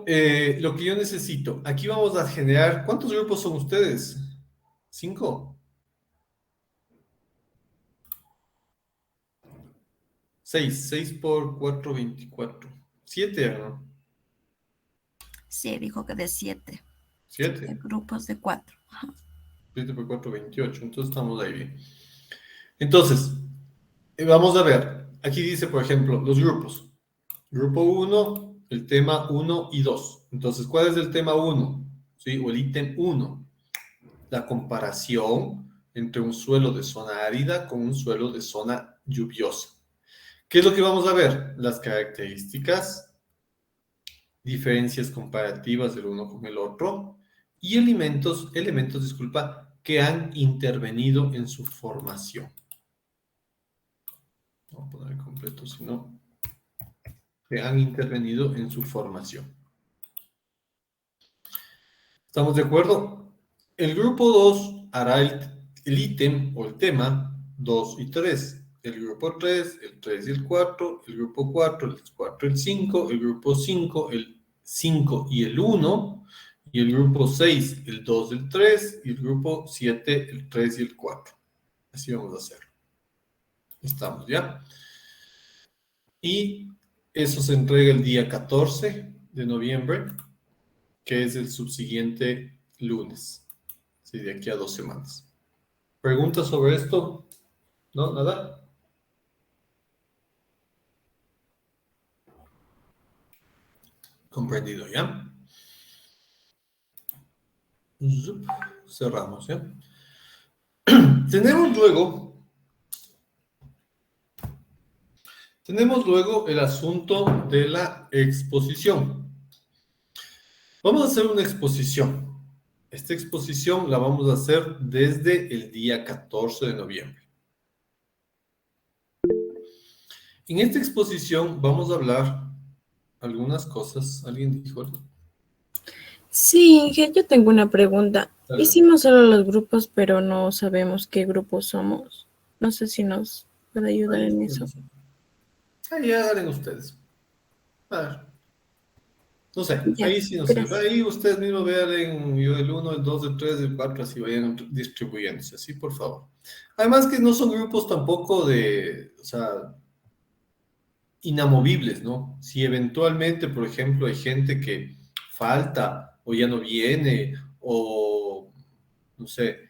lo que yo necesito, aquí vamos a generar, ¿cuántos grupos son ustedes? ¿5? 6, 6 por 4, 24. 7, ¿no? Sí, dijo que de 7. 7. Grupos de 4. 7 por 4, 28. Entonces estamos ahí bien. Entonces, vamos a ver. Aquí dice, por ejemplo, los grupos. Grupo 1, el tema 1 y 2. Entonces, ¿cuál es el tema 1? ¿Sí? O el ítem 1. La comparación entre un suelo de zona árida con un suelo de zona lluviosa. ¿Qué es lo que vamos a ver? Las características, diferencias comparativas del uno con el otro y disculpa, que han intervenido en su formación. Vamos a poner completo, si no, que han intervenido en su formación. ¿Estamos de acuerdo? El grupo 2 hará el ítem o el tema 2 y 3. El grupo 3, el 3 y el 4. El grupo 4, el 4 y el 5. El grupo 5, el 5 y el 1. Y el grupo 6, el 2 y el 3. Y el grupo 7, el 3 y el 4. Así vamos a hacerlo. Estamos, ¿ya? Y eso se entrega el día 14 de noviembre, que es el subsiguiente lunes. Sí, de aquí a 2 semanas. ¿Preguntas sobre esto? ¿No? ¿Nada? Comprendido, ¿ya? Zup, cerramos, ¿ya? Tenemos luego el asunto de la exposición. Vamos a hacer una exposición. Esta exposición la vamos a hacer desde el día 14 de noviembre. En esta exposición vamos a hablar algunas cosas. ¿Alguien dijo algo? Sí, Inge, yo tengo una pregunta. Dale. Hicimos solo los grupos, pero no sabemos qué grupos somos. No sé si nos puede ayudar en eso. Ahí hagan ustedes. A ver. No sé, Ya, ahí sí no sé. gracias. Ahí ustedes mismos vean el 1, el 2, el 3, el 4, así vayan distribuyéndose, así por favor. Además que no son grupos tampoco o sea, inamovibles, ¿no? Si eventualmente, por ejemplo, hay gente que falta o ya no viene o, no sé,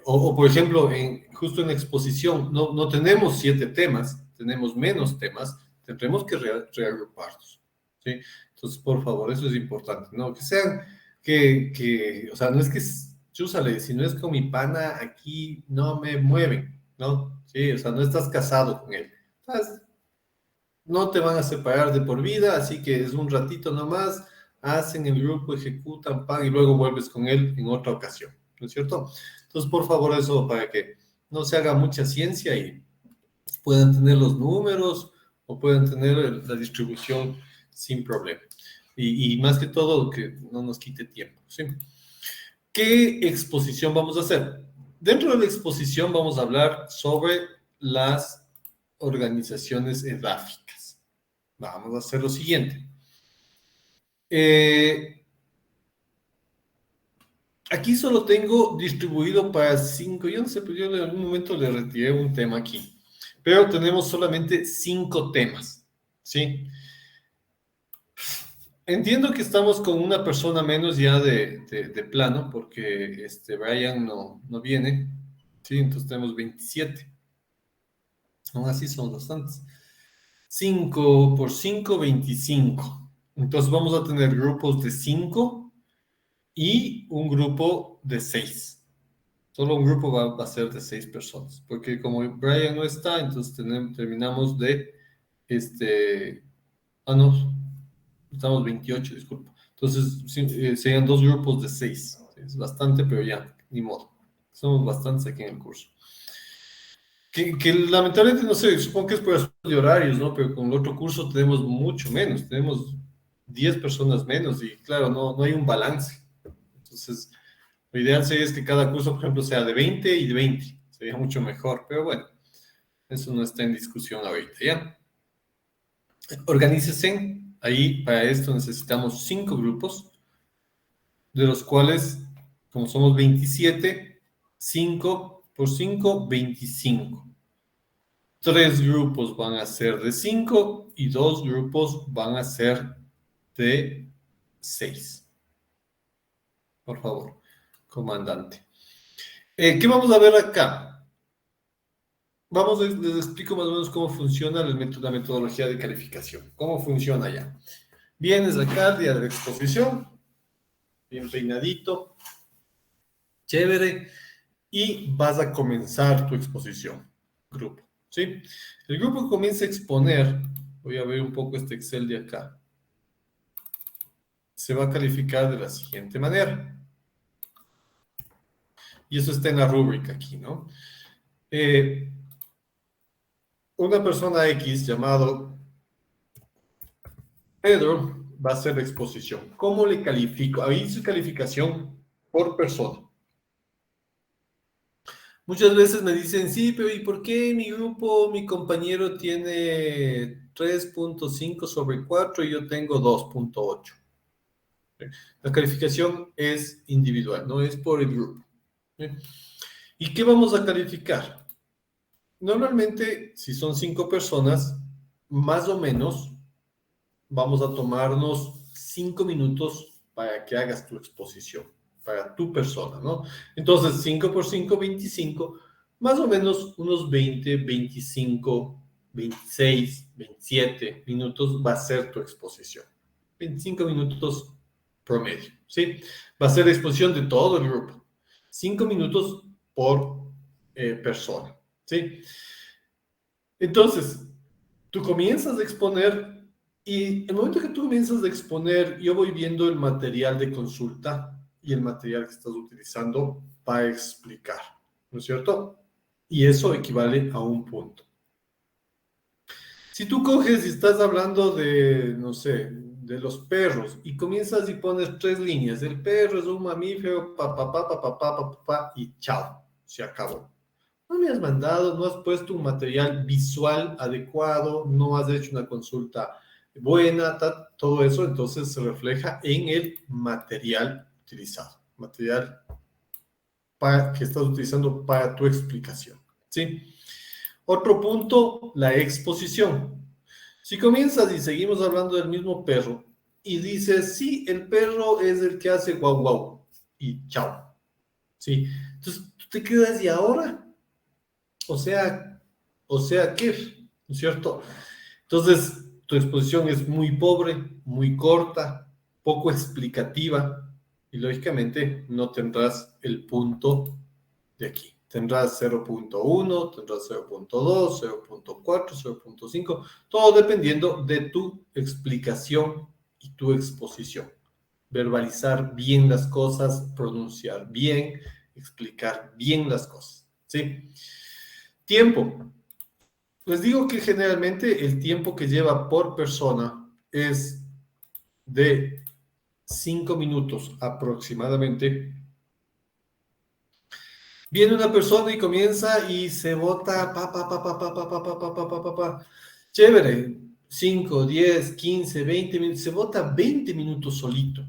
o por ejemplo, justo en la exposición, no tenemos 7 temas, tenemos menos temas, tendremos que reagruparlos, ¿sí? Entonces, por favor, eso es importante, ¿no? Que sean, o sea, no es que, chúsale, si no es con mi pana, aquí no me mueven, ¿no? Sí, o sea, no estás casado con él. Entonces, no te van a separar de por vida, así que es un ratito nomás, hacen el grupo, ejecutan, pan, y luego vuelves con él en otra ocasión, ¿no es cierto? Entonces, por favor, eso para que no se haga mucha ciencia y puedan tener los números o puedan tener la distribución sin problema. Y más que todo, que no nos quite tiempo, ¿sí? ¿Qué exposición vamos a hacer? Dentro de la exposición vamos a hablar sobre las organizaciones edáficas. Vamos a hacer lo siguiente. Aquí solo tengo distribuido para 5. Yo no sé, pero yo en algún momento le retiré un tema aquí. Pero tenemos solamente 5 temas, ¿sí? Entiendo que estamos con una persona menos ya de plano, porque Brian no viene, ¿sí? Entonces tenemos 27. Aún así son bastantes. 5 por 5, 25. Entonces vamos a tener grupos de 5 y un grupo de 6. Solo un grupo va a ser de 6 personas, porque como Brian no está, entonces terminamos de, no, estamos 28, disculpa. Entonces sí, serían 2 grupos de 6. Es bastante, pero ya, ni modo. Somos bastantes aquí en el curso. Que lamentablemente, no sé, supongo que es por asuntos de horarios, ¿no? Pero con el otro curso tenemos mucho menos, tenemos 10 personas menos y claro, no hay un balance. Entonces, lo ideal sería es que cada curso, por ejemplo, sea de 20 y de 20. Sería mucho mejor, pero bueno, eso no está en discusión ahorita, ¿ya? Organícese, Ahí, para esto necesitamos 5 grupos, de los cuales, como somos 27, 5 por 5, 25. 3 grupos van a ser de 5 y 2 grupos van a ser de 6. Por favor, comandante. ¿Qué vamos a ver acá? Les explico más o menos cómo funciona la metodología de calificación. ¿Cómo funciona ya? Vienes acá al día de la exposición, bien peinadito, chévere, y vas a comenzar tu exposición, grupo, ¿sí? El grupo comienza a exponer, voy a ver un poco este Excel de acá, se va a calificar de la siguiente manera. Y eso está en la rúbrica aquí, ¿no? Una persona X llamado Pedro va a hacer la exposición. ¿Cómo le califico? Ahí su calificación por persona. Muchas veces me dicen, sí, pero ¿y por qué mi grupo, mi compañero tiene 3.5 sobre 4 y yo tengo 2.8? La calificación es individual, no es por el grupo. ¿Y qué vamos a calificar? Normalmente, si son 5 personas, más o menos vamos a tomarnos 5 minutos para que hagas tu exposición, para tu persona, ¿no? Entonces, 5 por 5, 25, más o menos unos 20, 25, 26, 27 minutos va a ser tu exposición. 25 minutos promedio, ¿sí? Va a ser la exposición de todo el grupo. 5 minutos por persona, ¿sí? Entonces, tú comienzas a exponer y el momento que tú comienzas a exponer, yo voy viendo el material de consulta y el material que estás utilizando para explicar, ¿no es cierto? Y eso equivale a un punto. Si tú coges y estás hablando de, no sé, de los perros y comienzas y pones 3 líneas, el perro es un mamífero, y chao, se acabó. No me has mandado, no has puesto un material visual adecuado, no has hecho una consulta buena, todo eso entonces se refleja en el material utilizado, material que estás utilizando para tu explicación, ¿sí? Otro punto, la exposición. Si comienzas y seguimos hablando del mismo perro y dices, sí, el perro es el que hace guau guau y chao, ¿sí? Entonces tú te quedas y ahora, o sea, ¿qué? ¿No es cierto? Entonces, tu exposición es muy pobre, muy corta, poco explicativa y lógicamente no tendrás el punto de aquí. Tendrás 0.1, tendrás 0.2, 0.4, 0.5, todo dependiendo de tu explicación y tu exposición. Verbalizar bien las cosas, pronunciar bien, explicar bien las cosas, ¿sí? Tiempo. Les digo que generalmente el tiempo que lleva por persona es de 5 minutos aproximadamente. Viene una persona y comienza y se bota, chévere, 5, 10, 15, 20 minutos, se bota 20 minutos solito,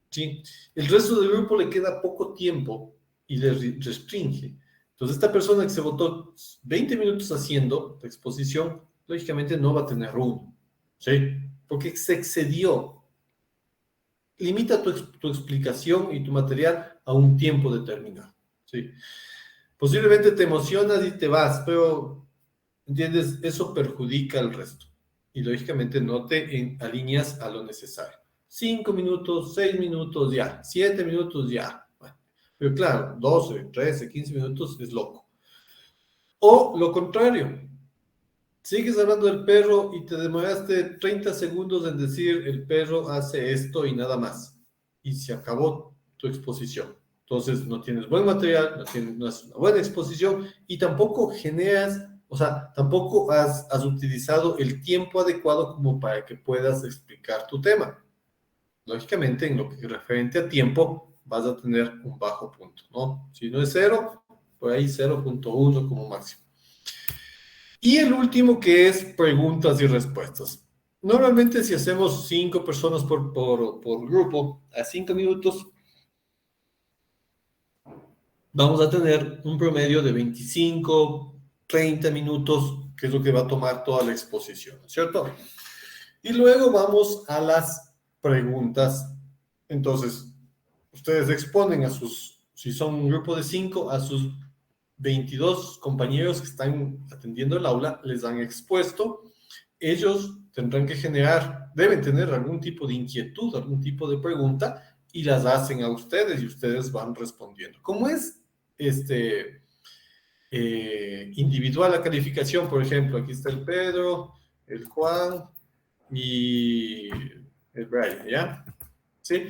¿sí? El resto del grupo le queda poco tiempo y le restringe. Entonces, esta persona que se votó 20 minutos haciendo la exposición, lógicamente no va a tener uno, ¿sí? Porque se excedió. Limita tu explicación y tu material a un tiempo determinado, ¿sí? Posiblemente te emocionas y te vas, pero, ¿entiendes? Eso perjudica al resto. Y lógicamente no te alineas a lo necesario. 5 minutos, 6 minutos, ya. 7 minutos, ya. Bueno, pero claro, 12, 13, 15 minutos es loco. O lo contrario, sigues hablando del perro y te demoraste 30 segundos en decir el perro hace esto y nada más. Y se acabó tu exposición. Entonces no tienes buen material, no es una buena exposición y tampoco generas, o sea, tampoco has utilizado el tiempo adecuado como para que puedas explicar tu tema. Lógicamente, en lo que es referente a tiempo, vas a tener un bajo punto, ¿no? Si no es 0, por ahí 0.1 como máximo. Y el último que es preguntas y respuestas. Normalmente si hacemos 5 personas por grupo, a 5 minutos, vamos a tener un promedio de 25, 30 minutos, que es lo que va a tomar toda la exposición, ¿cierto? Y luego vamos a las preguntas. Entonces, ustedes exponen a sus, si son un grupo de 5, a sus 22 compañeros que están atendiendo el aula, les han expuesto. Ellos tendrán que generar, deben tener algún tipo de inquietud, algún tipo de pregunta, y las hacen a ustedes y ustedes van respondiendo. ¿Cómo es individual la calificación? Por ejemplo, aquí está el Pedro, el Juan y el Brian, ¿ya? ¿Sí?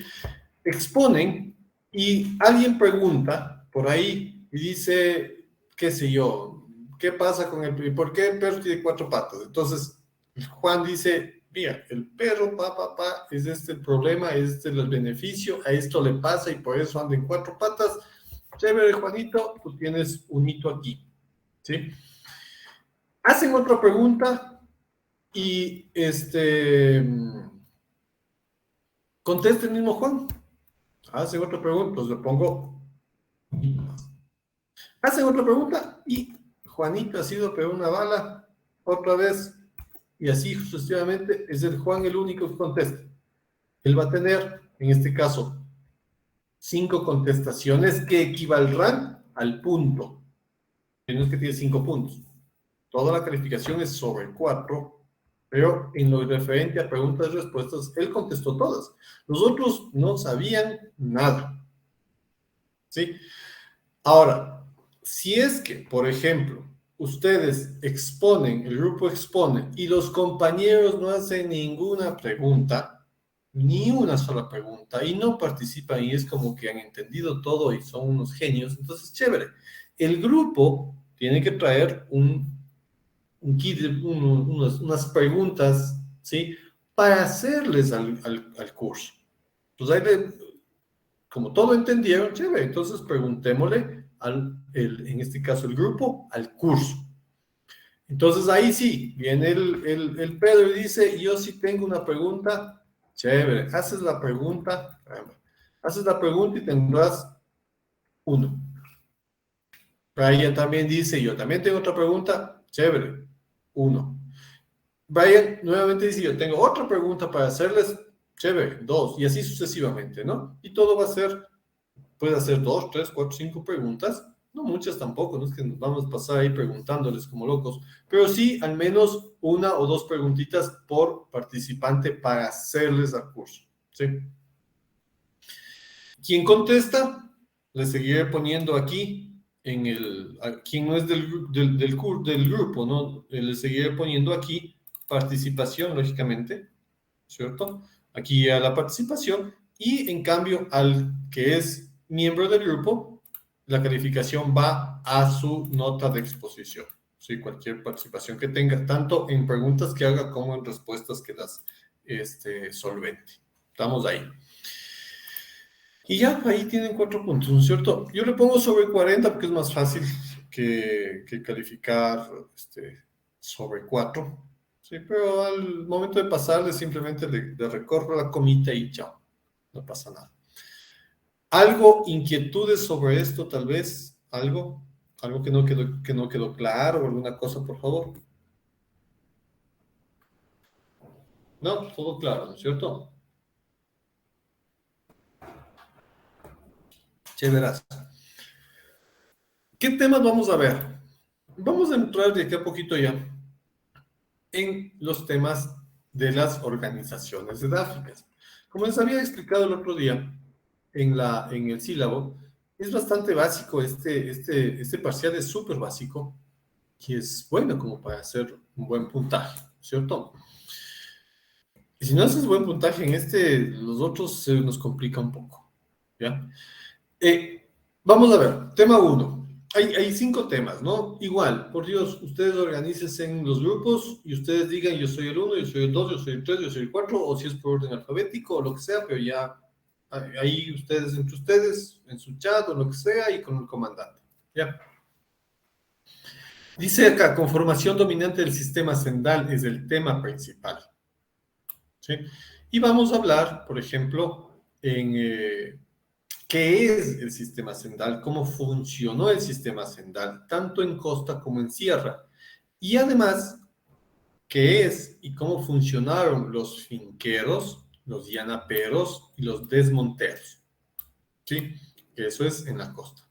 Exponen y alguien pregunta por ahí y dice, qué sé yo, ¿qué pasa con el, por qué el perro tiene 4 patas? Entonces, Juan dice, mira, el perro, es este el problema, es este el beneficio, a esto le pasa y por eso anda en 4 patas. Chévere, Juanito, tú tienes un hito aquí, ¿sí? Hacen otra pregunta y contesta el mismo Juan. Hacen otra pregunta, pues le pongo. Hacen otra pregunta y Juanito ha sido pero una bala otra vez y así sucesivamente. Es el Juan el único que contesta. Él va a tener, en este caso, 5 contestaciones que equivaldrán al punto. No es que tiene 5 puntos. Toda la calificación es sobre 4, pero en lo referente a preguntas y respuestas, él contestó todas. Los otros no sabían nada. ¿Sí? Ahora, si es que, por ejemplo, ustedes exponen, el grupo expone, y los compañeros no hacen ninguna pregunta, ni una sola pregunta, y no participan, y es como que han entendido todo y son unos genios, entonces, chévere. El grupo tiene que traer un kit, unas preguntas, ¿sí? Para hacerles al curso. Pues ahí, como todo entendieron, chévere, entonces preguntémosle en este caso el grupo, al curso. Entonces ahí sí, viene el Pedro y dice, yo sí tengo una pregunta, chévere, haces la pregunta y tendrás 1. Brian también dice, yo también tengo otra pregunta, chévere, 1. Brian nuevamente dice, yo tengo otra pregunta para hacerles, chévere, 2, y así sucesivamente, ¿no? Y todo va a ser, puede hacer 2, 3, 4, 5 preguntas, no muchas tampoco, no es que nos vamos a pasar ahí preguntándoles como locos, pero sí al menos 1 o 2 preguntitas por participante para hacerles al curso, ¿sí? Quien contesta, le seguiré poniendo aquí quien no es del grupo, ¿no? Le seguiré poniendo aquí participación, lógicamente, ¿cierto? Aquí a la participación y en cambio al que es miembro del grupo, la calificación va a su nota de exposición, ¿sí? Cualquier participación que tenga, tanto en preguntas que haga como en respuestas que las solvente. Estamos ahí. Y ya, ahí tienen 4 puntos, ¿no es cierto? Yo le pongo sobre 40 porque es más fácil que calificar sobre 4. Sí, pero al momento de pasarle simplemente le recorro la comita y chao, no pasa nada. ¿Algo, inquietudes sobre esto tal vez? ¿Algo que no quedó claro o alguna cosa, por favor? No, todo claro, ¿no es cierto? Chéveras. ¿Qué temas vamos a ver? Vamos a entrar de aquí a poquito ya en los temas de las organizaciones edáficas. Como les había explicado el otro día en el sílabo, es bastante básico, este parcial es súper básico y es bueno como para hacer un buen puntaje, ¿cierto? Y si no haces buen puntaje en los otros se nos complica un poco, ¿ya? Vamos a ver, tema 1. Hay 5 temas, ¿no? Igual, por Dios, ustedes organícense en los grupos y ustedes digan yo soy el 1, yo soy el 2, yo soy el 3, yo soy el 4, o si es por orden alfabético o lo que sea, pero ya ahí ustedes entre ustedes, en su chat o lo que sea, y con el comandante. ¿Ya? Dice acá, conformación dominante del sistema sendal es el tema principal. ¿sí? Y vamos a hablar, por ejemplo, en qué es el sistema sendal, cómo funcionó el sistema sendal, tanto en costa como en sierra. Y además, qué es y cómo funcionaron los finqueros, los llanaperos y los desmonteros. ¿Sí? Eso es en la costa.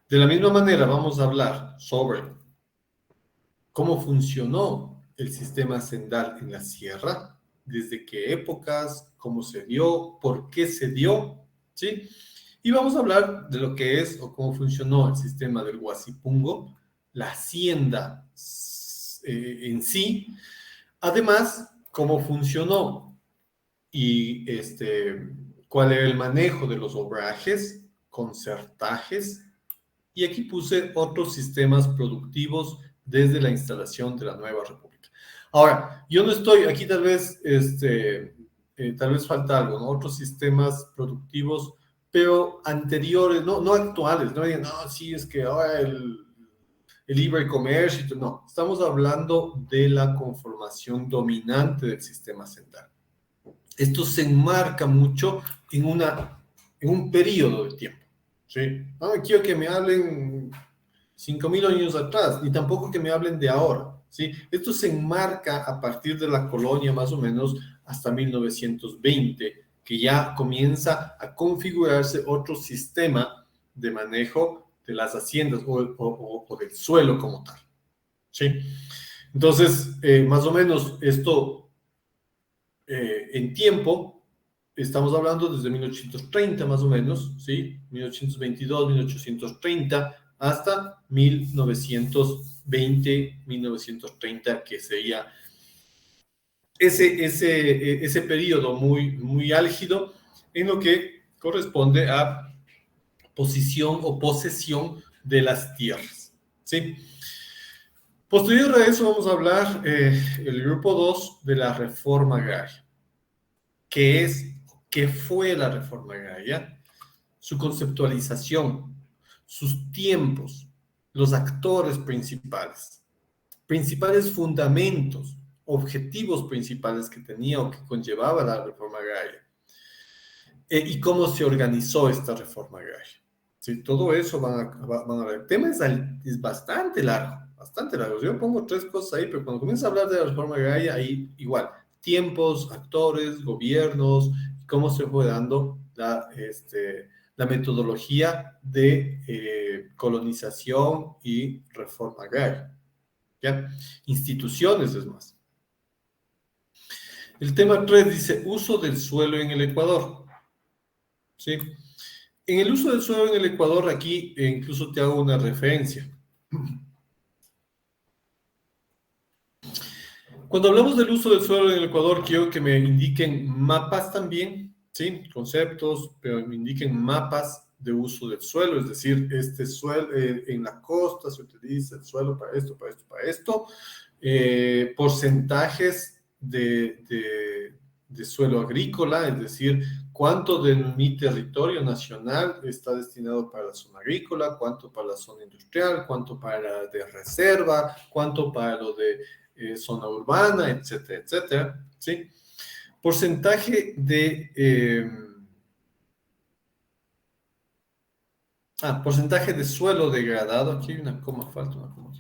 De la misma manera, vamos a hablar sobre cómo funcionó el sistema sendal en la sierra, desde qué épocas, cómo se dio, por qué se dio, ¿sí? Y vamos a hablar de lo que es o cómo funcionó el sistema del Huasipungo, la hacienda en sí, además, cómo funcionó y cuál era el manejo de los obrajes, concertajes, y aquí puse otros sistemas productivos desde la instalación de la nueva república. Ahora, yo no estoy, aquí tal vez falta algo, ¿no? Otros sistemas productivos, pero anteriores, no actuales, no digan, no, sí, es que ahora el libre comercio, no, estamos hablando de la conformación dominante del sistema central. Esto se enmarca mucho en un periodo de tiempo, ¿sí? No quiero que me hablen 5.000 años atrás, ni tampoco que me hablen de ahora, ¿sí? Esto se enmarca a partir de la colonia más o menos hasta 1920, que ya comienza a configurarse otro sistema de manejo de las haciendas o del suelo como tal, ¿sí? Entonces, más o menos esto en tiempo, estamos hablando desde 1830 más o menos, ¿sí? 1822, 1830, hasta 1920, 1930, que sería ese periodo muy, muy álgido en lo que corresponde a posición o posesión de las tierras, ¿sí? Posterior a eso vamos a hablar el grupo 2 de la reforma agraria. ¿Qué es, qué fue la reforma agraria? Su conceptualización, sus tiempos, los actores principales, principales fundamentos, objetivos principales que tenía o que conllevaba la reforma agraria, y cómo se organizó esta reforma agraria. Sí, todo eso van a ver. El tema es bastante largo, bastante largo. Yo pongo 3 cosas ahí, pero cuando comienza a hablar de la reforma agraria, ahí igual, tiempos, actores, gobiernos, cómo se fue dando la metodología de colonización y reforma agraria. ¿Ya? Instituciones, es más. El tema 3 dice uso del suelo en el Ecuador. ¿Sí? En el uso del suelo en el Ecuador, aquí incluso te hago una referencia. Cuando hablamos del uso del suelo en el Ecuador, quiero que me indiquen mapas también, ¿sí? Conceptos, pero me indiquen mapas de uso del suelo, es decir, este suelo en la costa se utiliza el suelo para esto, para esto, para esto. Porcentajes de suelo agrícola, es decir, cuánto de mi territorio nacional está destinado para la zona agrícola, cuánto para la zona industrial, cuánto para la de reserva, cuánto para lo de zona urbana, etcétera, etcétera, ¿sí? Porcentaje porcentaje de suelo degradado, aquí hay una coma, falta una coma.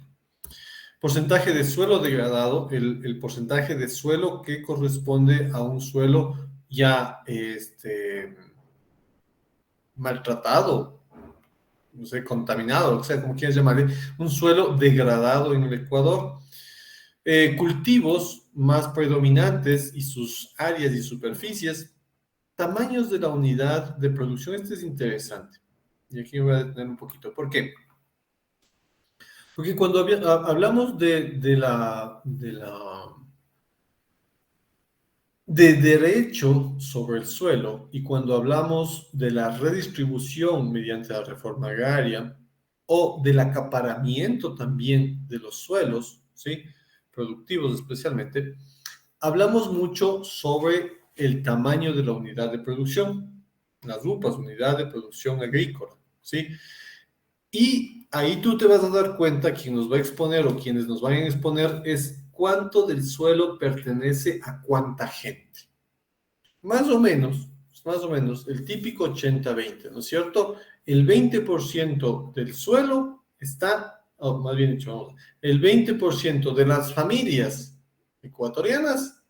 Porcentaje de suelo degradado, el porcentaje de suelo que corresponde a un suelo ya maltratado, no sé, contaminado, o sea, como quieras llamarle, un suelo degradado en el Ecuador. Cultivos más predominantes y sus áreas y superficies, tamaños de la unidad de producción. Este es interesante. Y aquí me voy a detener un poquito. ¿Por qué? Porque cuando hablamos de derecho sobre el suelo y cuando hablamos de la redistribución mediante la reforma agraria o del acaparamiento también de los suelos, ¿sí? Productivos especialmente, hablamos mucho sobre el tamaño de la unidad de producción, las UPAs, unidad de producción agrícola, ¿sí? Y ahí tú te vas a dar cuenta, quien nos va a exponer o quienes nos vayan a exponer es cuánto del suelo pertenece a cuánta gente. más o menos, el típico 80-20, ¿no es cierto? El 20% del suelo está, o más bien dicho, el 20% de las familias ecuatorianas,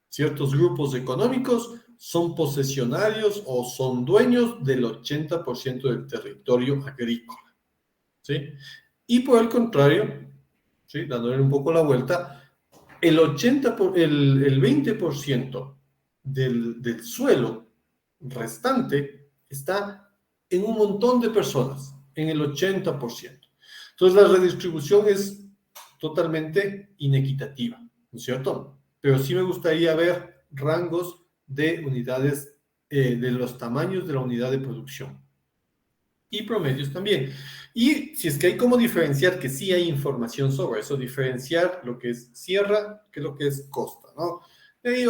ciertos grupos económicos, son posesionarios o son dueños del 80% del territorio agrícola, ¿sí? Y por el contrario, ¿sí? Dándole un poco la vuelta, el 20% del suelo restante está en un montón de personas, en el 80%. Entonces la redistribución es totalmente inequitativa, ¿no es cierto? Pero sí me gustaría ver rangos de unidades, de los tamaños de la unidad de producción y promedios también. Y si es que hay como diferenciar, que sí hay información sobre eso, diferenciar lo que es sierra que lo que es costa, ¿no?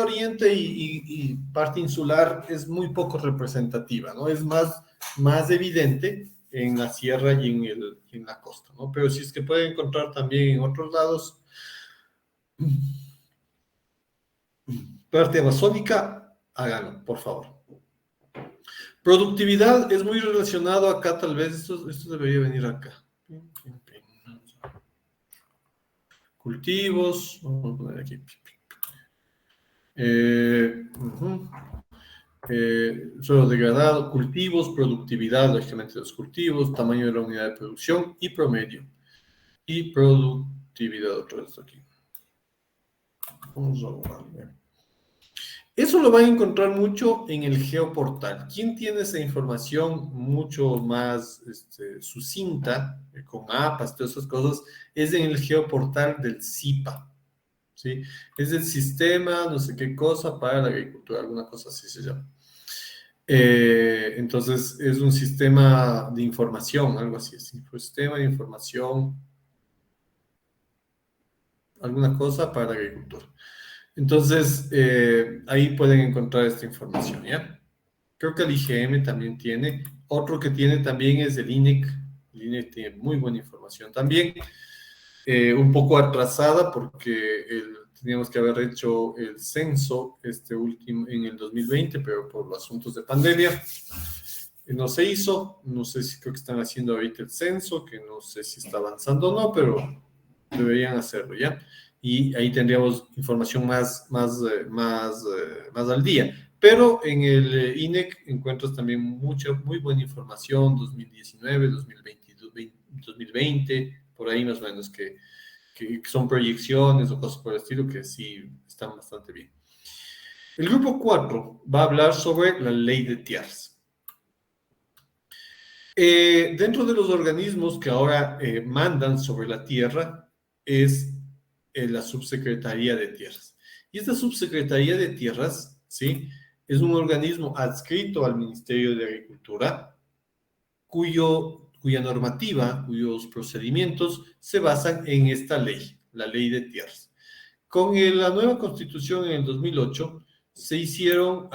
Oriente y parte insular es muy poco representativa, ¿no? Es más evidente en la sierra y en la costa, ¿no? Pero si es que puede encontrar también en otros lados, parte amazónica, háganlo, por favor. Productividad es muy relacionado acá, tal vez, esto debería venir acá. Cultivos, vamos a poner aquí. Ujú. Suelo degradado, cultivos, productividad, lógicamente de los cultivos, tamaño de la unidad de producción y promedio. Y productividad, otra vez aquí. Vamos a ver. Eso lo van a encontrar mucho en el geoportal. ¿Quién tiene esa información mucho más sucinta, con mapas, todas esas cosas? Es en el geoportal del CIPA, ¿sí? Es el sistema, no sé qué cosa, para la agricultura, alguna cosa así se llama. Entonces, es un sistema de información, algo así, es un sistema de información, alguna cosa para la agricultura. Entonces, ahí pueden encontrar esta información, ¿ya? Creo que el IGM también tiene. Otro que tiene también es el INEC. El INEC tiene muy buena información también. Un poco atrasada porque teníamos que haber hecho el censo último en el 2020, pero por los asuntos de pandemia no se hizo. No sé si creo que están haciendo ahorita el censo, que no sé si está avanzando o no, pero deberían hacerlo, ¿ya? Y ahí tendríamos información más al día. Pero en el INEC encuentras también mucha, muy buena información, 2019, 2022, 2020, por ahí más o menos, que son proyecciones o cosas por el estilo que sí están bastante bien. El grupo 4 va a hablar sobre la ley de tierras. Dentro de los organismos que ahora mandan sobre la tierra es la Subsecretaría de Tierras. Y esta Subsecretaría de Tierras, ¿sí? Es un organismo adscrito al Ministerio de Agricultura, cuya normativa, cuyos procedimientos se basan en esta ley, la Ley de Tierras. Con la nueva Constitución en el 2008 se hicieron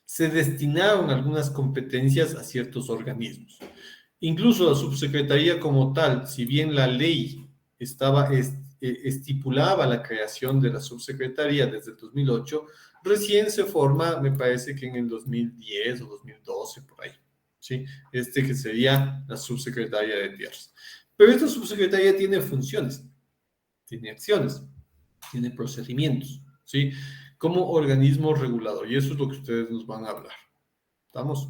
se destinaron algunas competencias a ciertos organismos. Incluso la subsecretaría como tal, si bien la ley estipulaba la creación de la subsecretaría desde el 2008, recién se forma, me parece que en el 2010 o 2012, por ahí, ¿sí? Que sería la subsecretaría de tierras. Pero esta subsecretaría tiene funciones, tiene acciones, tiene procedimientos, ¿sí? Como organismo regulador, y eso es lo que ustedes nos van a hablar. ¿Estamos?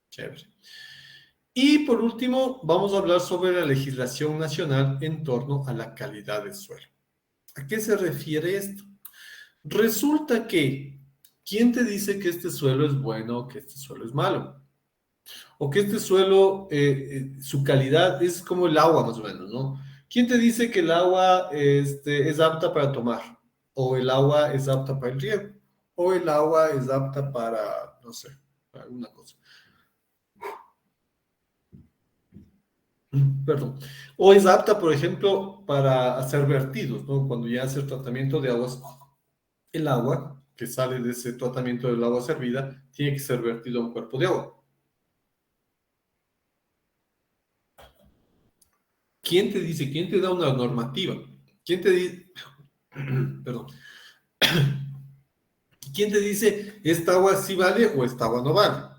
Chévere. Y por último, vamos a hablar sobre la legislación nacional en torno a la calidad del suelo. ¿A qué se refiere esto? Resulta que, ¿quién te dice que este suelo es bueno o que este suelo es malo? O que este suelo, su calidad es como el agua más o menos, ¿no? ¿Quién te dice que el agua es apta para tomar? O el agua es apta para el riego. O el agua es apta para, no sé, para alguna cosa. Perdón. O es apta, por ejemplo, para hacer vertidos, ¿no? Cuando ya hace el tratamiento de aguas, el agua que sale de ese tratamiento del agua servida tiene que ser vertido a un cuerpo de agua. ¿Quién te dice? ¿Quién te da una normativa? ¿Quién te dice? Perdón. ¿Quién te dice esta agua sí vale o esta agua no vale?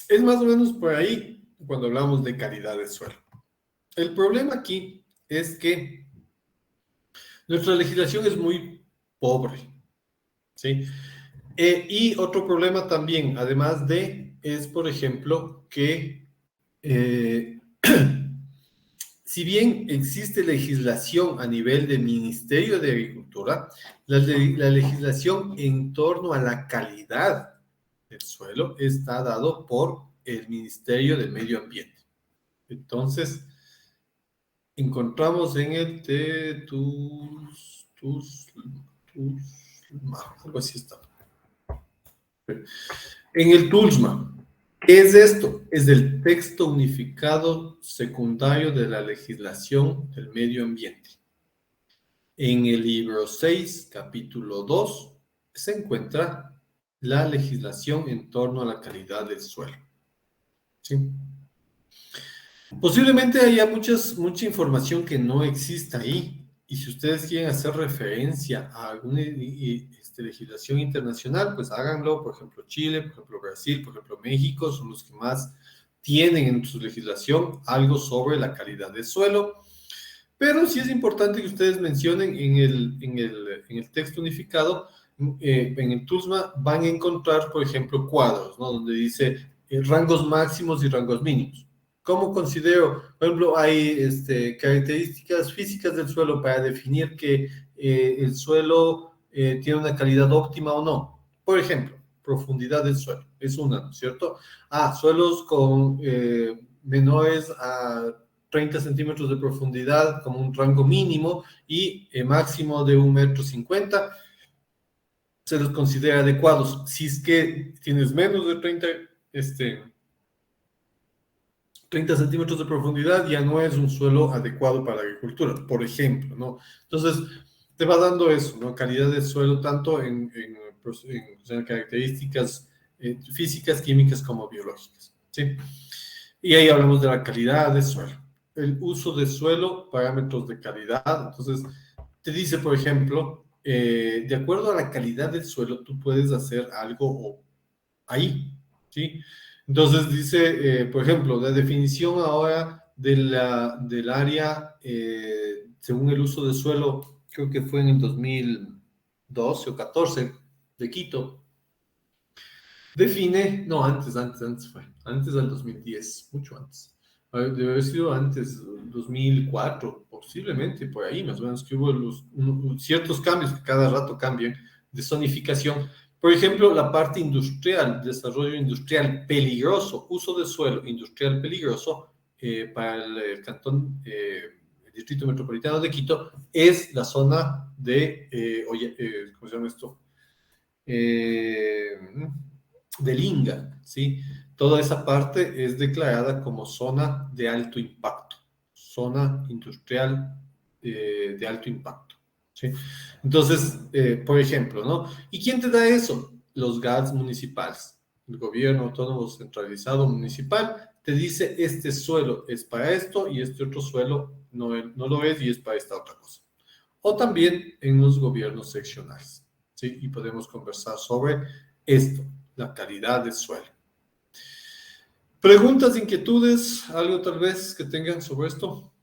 Es más o menos por ahí cuando hablamos de calidad de suelo. El problema aquí es que nuestra legislación es muy pobre, ¿sí? Y otro problema también, además de, es por ejemplo que eh, si bien existe legislación a nivel del Ministerio de Agricultura, la legislación en torno a la calidad del suelo está dado por el Ministerio del Medio Ambiente. Entonces, encontramos en el algo así está. En el TULSMA. ¿Qué es esto? Es el texto unificado secundario de la legislación del medio ambiente. En el libro 6, capítulo 2, se encuentra la legislación en torno a la calidad del suelo. ¿Sí? Posiblemente haya mucha información que no exista ahí. Y si ustedes quieren hacer referencia a alguna legislación internacional, pues háganlo. Por ejemplo, Chile, por ejemplo, Brasil, por ejemplo, México, son los que más tienen en su legislación algo sobre la calidad del suelo. Pero sí es importante que ustedes mencionen en el texto unificado, en el TULSMA van a encontrar, por ejemplo, cuadros, ¿no? Donde dice rangos máximos y rangos mínimos. ¿Cómo considero? Por ejemplo, hay características físicas del suelo para definir que el suelo tiene una calidad óptima o no. Por ejemplo, profundidad del suelo, es una, ¿no es cierto? Suelos con menores a 30 centímetros de profundidad como un rango mínimo y máximo de 1,50 m, se los considera adecuados. Si es que tienes menos de 30 centímetros de profundidad, ya no es un suelo adecuado para la agricultura, por ejemplo, ¿no? Entonces, te va dando eso, ¿no? Calidad del suelo, tanto en características físicas, químicas como biológicas, ¿sí? Y ahí hablamos de la calidad del suelo. El uso de suelo, parámetros de calidad. Entonces, te dice, por ejemplo, de acuerdo a la calidad del suelo, tú puedes hacer algo ahí, ¿sí? Entonces dice, por ejemplo, la definición ahora del área, según el uso de suelo, creo que fue en el 2012 o 14 de Quito, define, no, antes fue, antes del 2010, mucho antes. Debe haber sido antes, 2004, posiblemente por ahí, más o menos, que hubo ciertos cambios que cada rato cambian de zonificación. Por ejemplo, la parte industrial, desarrollo industrial peligroso, uso de suelo industrial peligroso para el cantón, el distrito metropolitano de Quito, es la zona de, ¿cómo se llama esto? Del Inga, ¿sí? Toda esa parte es declarada como zona de alto impacto, zona industrial de alto impacto, ¿sí? Entonces, por ejemplo, ¿no? ¿Y quién te da eso? Los GATS municipales, el gobierno autónomo centralizado municipal te dice este suelo es para esto y este otro suelo no lo es y es para esta otra cosa. O también en los gobiernos seccionales, ¿sí? Y podemos conversar sobre esto, la calidad del suelo. ¿Preguntas, inquietudes, algo tal vez que tengan sobre esto?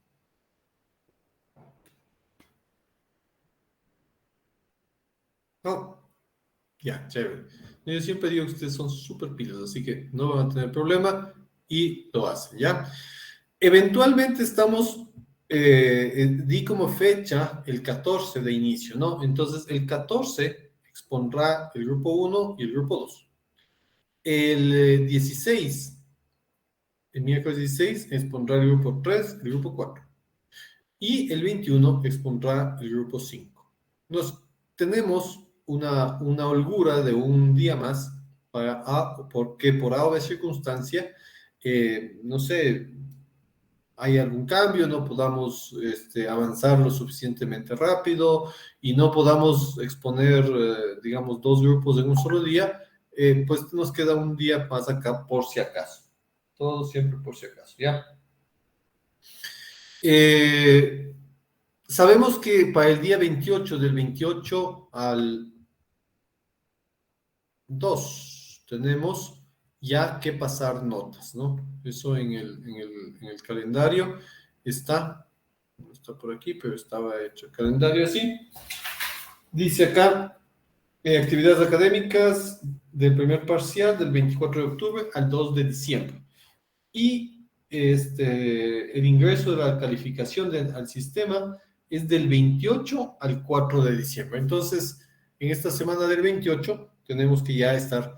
No. Ya, chévere. Yo siempre digo que ustedes son súper pilas, así que no van a tener problema y lo hacen, ¿ya? Eventualmente estamos, di como fecha el 14 de inicio, ¿no? Entonces, el 14 expondrá el grupo 1 y el grupo 2. El 16, el miércoles 16, expondrá el grupo 3, el grupo 4. Y el 21 expondrá el grupo 5. Tenemos una holgura de un día más porque por A o B circunstancia, no sé, hay algún cambio, no podamos avanzar lo suficientemente rápido y no podamos exponer, digamos, 2 grupos en un solo día, pues nos queda un día más acá por si acaso. Todo siempre por si acaso, ¿ya? Sabemos que para el día 28, del 28 al 2, tenemos ya que pasar notas, ¿no? Eso en el calendario está, no está por aquí, pero estaba hecho el calendario así. Dice acá, actividades académicas del primer parcial del 24 de octubre al 2 de diciembre. Y el ingreso de la calificación al sistema es del 28 al 4 de diciembre. Entonces, en esta semana del 28 tenemos que ya estar,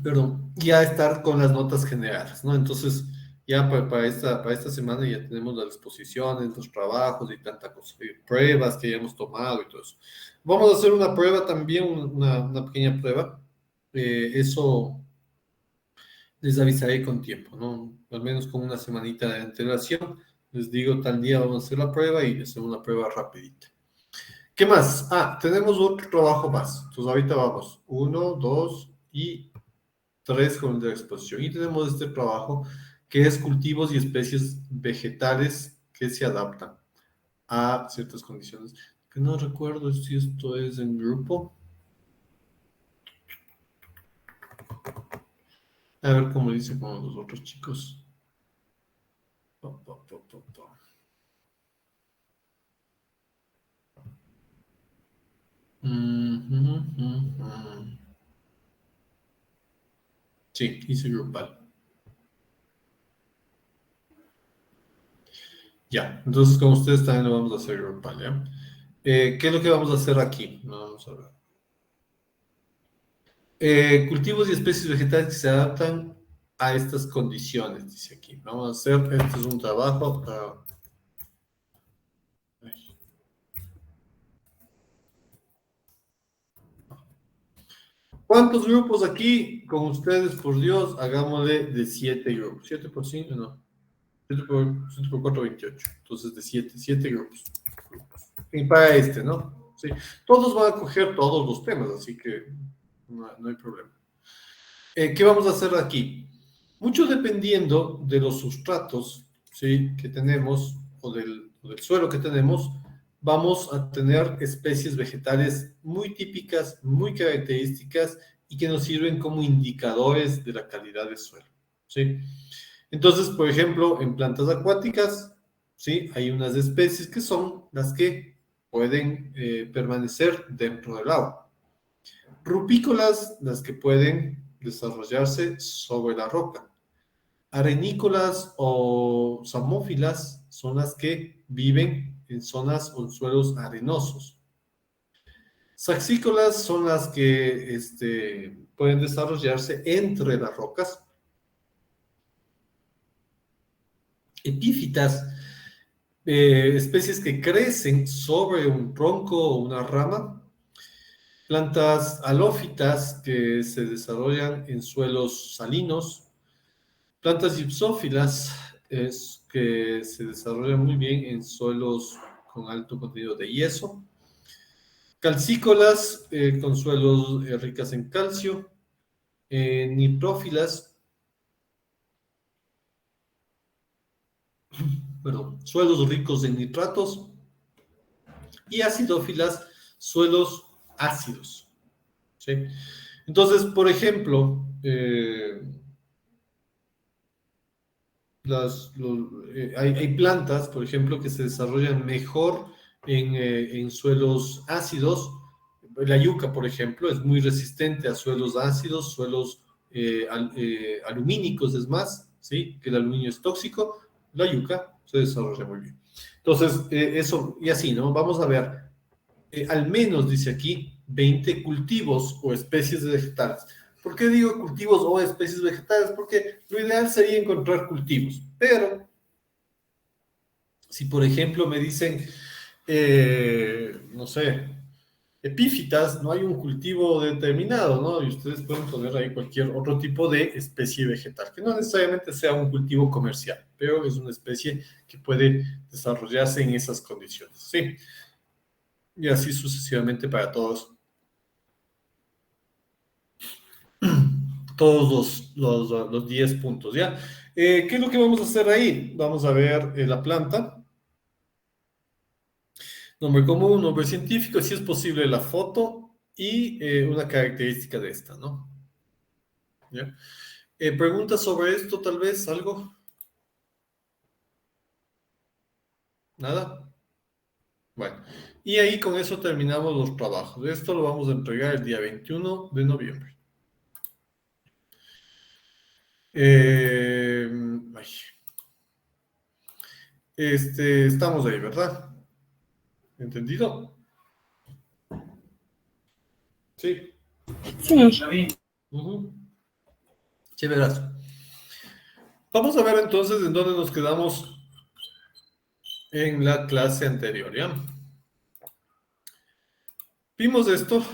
perdón, ya estar con las notas generadas, ¿no? Entonces, ya para esta semana ya tenemos las exposiciones, los trabajos y tanta cosa, y pruebas que ya hemos tomado y todo eso. Vamos a hacer una prueba también, una pequeña prueba. Eso les avisaré con tiempo, ¿no? Al menos con una semanita de antelación. Les digo, tal día vamos a hacer la prueba y hacer una prueba rapidita. ¿Qué más? Tenemos otro trabajo más. Entonces ahorita vamos. 1, 2 y 3 con el de la exposición. Y tenemos este trabajo que es cultivos y especies vegetales que se adaptan a ciertas condiciones. Que no recuerdo si esto es en grupo. A ver cómo dice con los otros chicos. Pa, pa, pa, pa, pa. Ujú, ujú. Sí, hice grupal. Ya, entonces con ustedes también lo vamos a hacer grupal, ¿ya? ¿Qué es lo que vamos a hacer aquí? Vamos a ver. Cultivos y especies vegetales que se adaptan a estas condiciones, dice aquí. Vamos a hacer, este es un trabajo. ¿Cuántos grupos aquí con ustedes, por Dios? Hagámosle de 7 grupos. 7 por 5, no. 7 por 4, 28. Entonces de 7 grupos. Y para ¿no? Sí. Todos van a coger todos los temas, así que no hay problema. ¿Qué vamos a hacer aquí? Mucho dependiendo de los sustratos, ¿sí?, que tenemos o del suelo que tenemos, vamos a tener especies vegetales muy típicas, muy características y que nos sirven como indicadores de la calidad del suelo, ¿sí? Entonces, por ejemplo, en plantas acuáticas, ¿sí?, hay unas especies que son las que pueden permanecer dentro del agua. Rupícolas, las que pueden desarrollarse sobre la roca. Arenícolas o samófilas son las que viven en zonas o en suelos arenosos. Saxícolas son las que pueden desarrollarse entre las rocas. Epífitas, especies que crecen sobre un tronco o una rama. Plantas halófitas que se desarrollan en suelos salinos. Plantas gipsófilas que se desarrollan muy bien en suelos con alto contenido de yeso. Calcícolas con suelos ricas en calcio. Nitrófilas, perdón, suelos ricos en nitratos. Y acidófilas, suelos ácidos, ¿sí? Entonces, por ejemplo, hay plantas, por ejemplo, que se desarrollan mejor en suelos ácidos. La yuca, por ejemplo, es muy resistente a suelos ácidos, suelos alumínicos, es más, ¿sí?, que el aluminio es tóxico. La yuca se desarrolla muy bien. Entonces, eso, y así, ¿no? Vamos a ver, al menos, dice aquí, 20 cultivos o especies de vegetales. ¿Por qué digo cultivos o especies vegetales? Porque lo ideal sería encontrar cultivos, pero si por ejemplo me dicen, no sé, epífitas, no hay un cultivo determinado, ¿no? Y ustedes pueden poner ahí cualquier otro tipo de especie vegetal, que no necesariamente sea un cultivo comercial, pero es una especie que puede desarrollarse en esas condiciones, ¿sí? Y así sucesivamente para todos. todos los 10 puntos, ¿ya? ¿Qué es lo que vamos a hacer ahí? Vamos a ver la planta, nombre común, nombre científico, si es posible la foto y una característica de esta, ¿no? ¿Ya? ¿Preguntas sobre esto, tal vez, algo? ¿Nada? Bueno, y ahí con eso terminamos los trabajos. Esto lo vamos a entregar el día 21 de noviembre. Eh, ay, estamos ahí, ¿verdad? ¿Entendido? Sí. Sí. Ujú. Sí, verás. Vamos a ver entonces en dónde nos quedamos en la clase anterior, ¿ya? Vimos esto,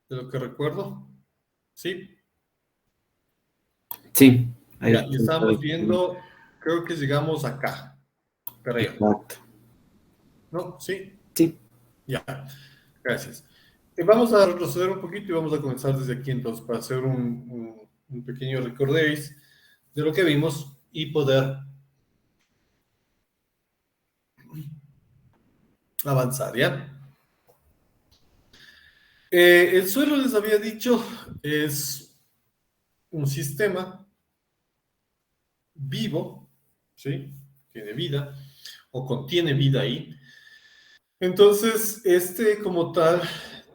de lo que recuerdo, ¿sí? Sí, ahí Ya, y estábamos viendo, creo que llegamos acá, creo, exacto. ¿no? Sí, Sí, ya, gracias. Vamos a retroceder un poquito y vamos a comenzar desde aquí entonces para hacer un pequeño recordéis de lo que vimos y poder avanzar, ¿ya? El suelo, les había dicho, es un sistema vivo, ¿sí? Tiene vida o contiene vida ahí. Entonces, este como tal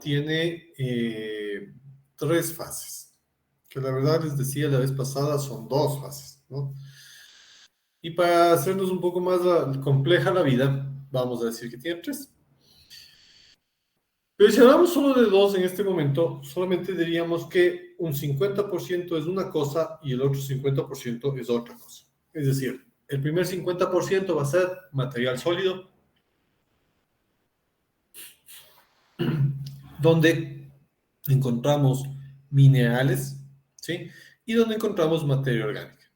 tiene tres fases, que la verdad les decía la vez pasada son dos fases, ¿no? Y para hacernos un poco más compleja la vida, vamos a decir que tiene tres. Pero si hablamos solo de dos en este momento, solamente diríamos que un 50% es una cosa y el otro 50% es otra cosa. Es decir, el primer 50% va a ser material sólido, donde encontramos minerales, ¿sí? Y donde encontramos materia orgánica.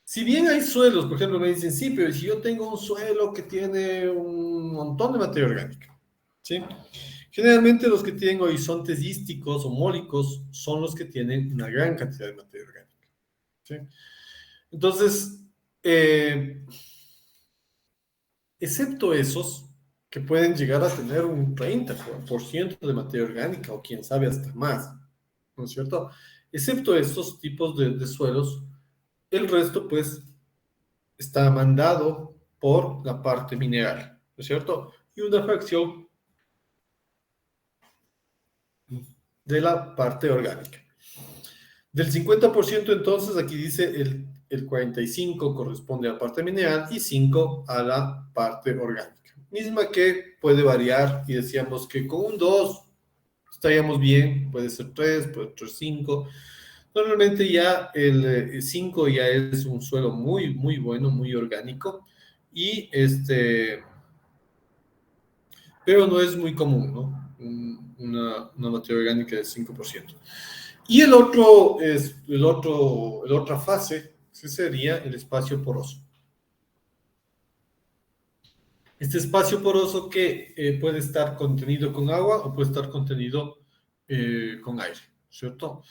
Si bien hay suelos, por ejemplo, me dicen, sí, pero si yo tengo un suelo que tiene un montón de materia orgánica, ¿sí? Generalmente los que tienen horizontes ísticos o mólicos son los que tienen una gran cantidad de materia orgánica, ¿sí? Entonces, eh, excepto esos que pueden llegar a tener un 30% de materia orgánica o quién sabe hasta más, ¿no es cierto? Excepto estos tipos de suelos, el resto pues está mandado por la parte mineral, ¿no es cierto? Y una fracción de la parte orgánica. Del 50% entonces, aquí dice el 45 corresponde a la parte mineral y 5 a la parte orgánica. Misma que puede variar y decíamos que con un 2 estaríamos bien, puede ser 3, puede ser 5. Normalmente ya el 5 ya es un suelo muy, muy bueno, muy orgánico y pero no es muy común, ¿no? Una materia orgánica de 5%. Y el otro es la otra fase, que sería el espacio poroso. Este espacio poroso que puede estar contenido con agua o puede estar contenido con aire, ¿cierto?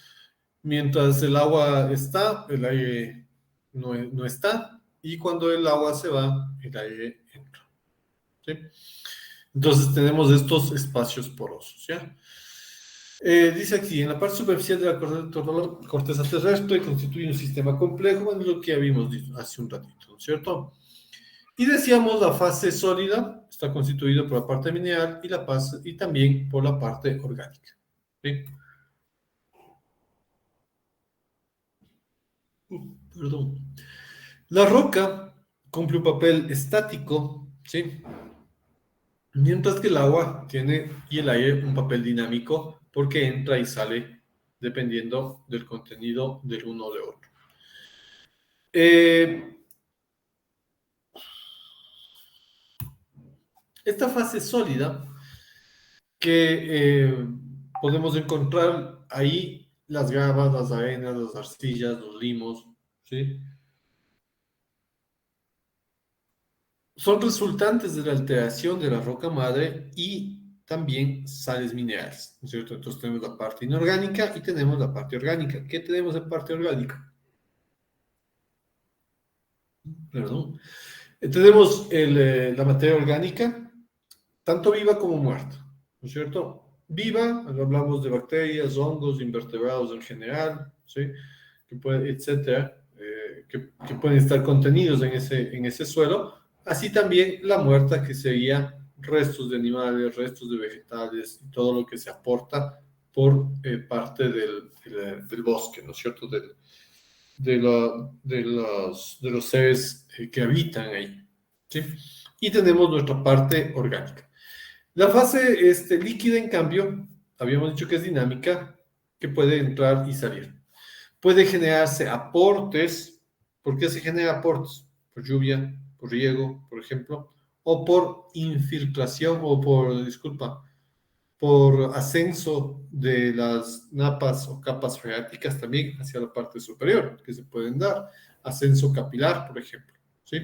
Mientras el agua está, el aire no está, y cuando el agua se va, el aire entra, ¿sí? Entonces tenemos estos espacios porosos, ¿ya? Dice aquí, en la parte superficial de la corteza terrestre constituye un sistema complejo, bueno, lo que habíamos dicho hace un ratito, ¿no es cierto? Y decíamos la fase sólida está constituida por la parte mineral y también por la parte orgánica. ¿Sí? Perdón. La roca cumple un papel estático, ¿sí? Mientras que el agua tiene y el aire un papel dinámico porque entra y sale dependiendo del contenido del uno o del otro. Eh, esta fase sólida que podemos encontrar ahí las gravas, las arenas, las arcillas, los limos, ¿sí? Son resultantes de la alteración de la roca madre y también sales minerales, ¿no es cierto? Entonces tenemos la parte inorgánica y tenemos la parte orgánica. ¿Qué tenemos en parte orgánica? Perdón. Tenemos la materia orgánica, tanto viva como muerta, ¿no es cierto? Viva, hablamos de bacterias, hongos, invertebrados en general, ¿sí? Etcétera, que pueden estar contenidos en ese suelo. Así también la muerta, que sería restos de animales, restos de vegetales, y todo lo que se aporta por parte del bosque, ¿no es cierto? De los seres que habitan ahí, ¿sí? Y tenemos nuestra parte orgánica. La fase líquida, en cambio, habíamos dicho que es dinámica, que puede entrar y salir. Puede generarse aportes. ¿Por qué se generan aportes? Por lluvia, por riego, por ejemplo, o por infiltración, o por ascenso de las napas o capas freáticas también hacia la parte superior, que se pueden dar. Ascenso capilar, por ejemplo, ¿sí?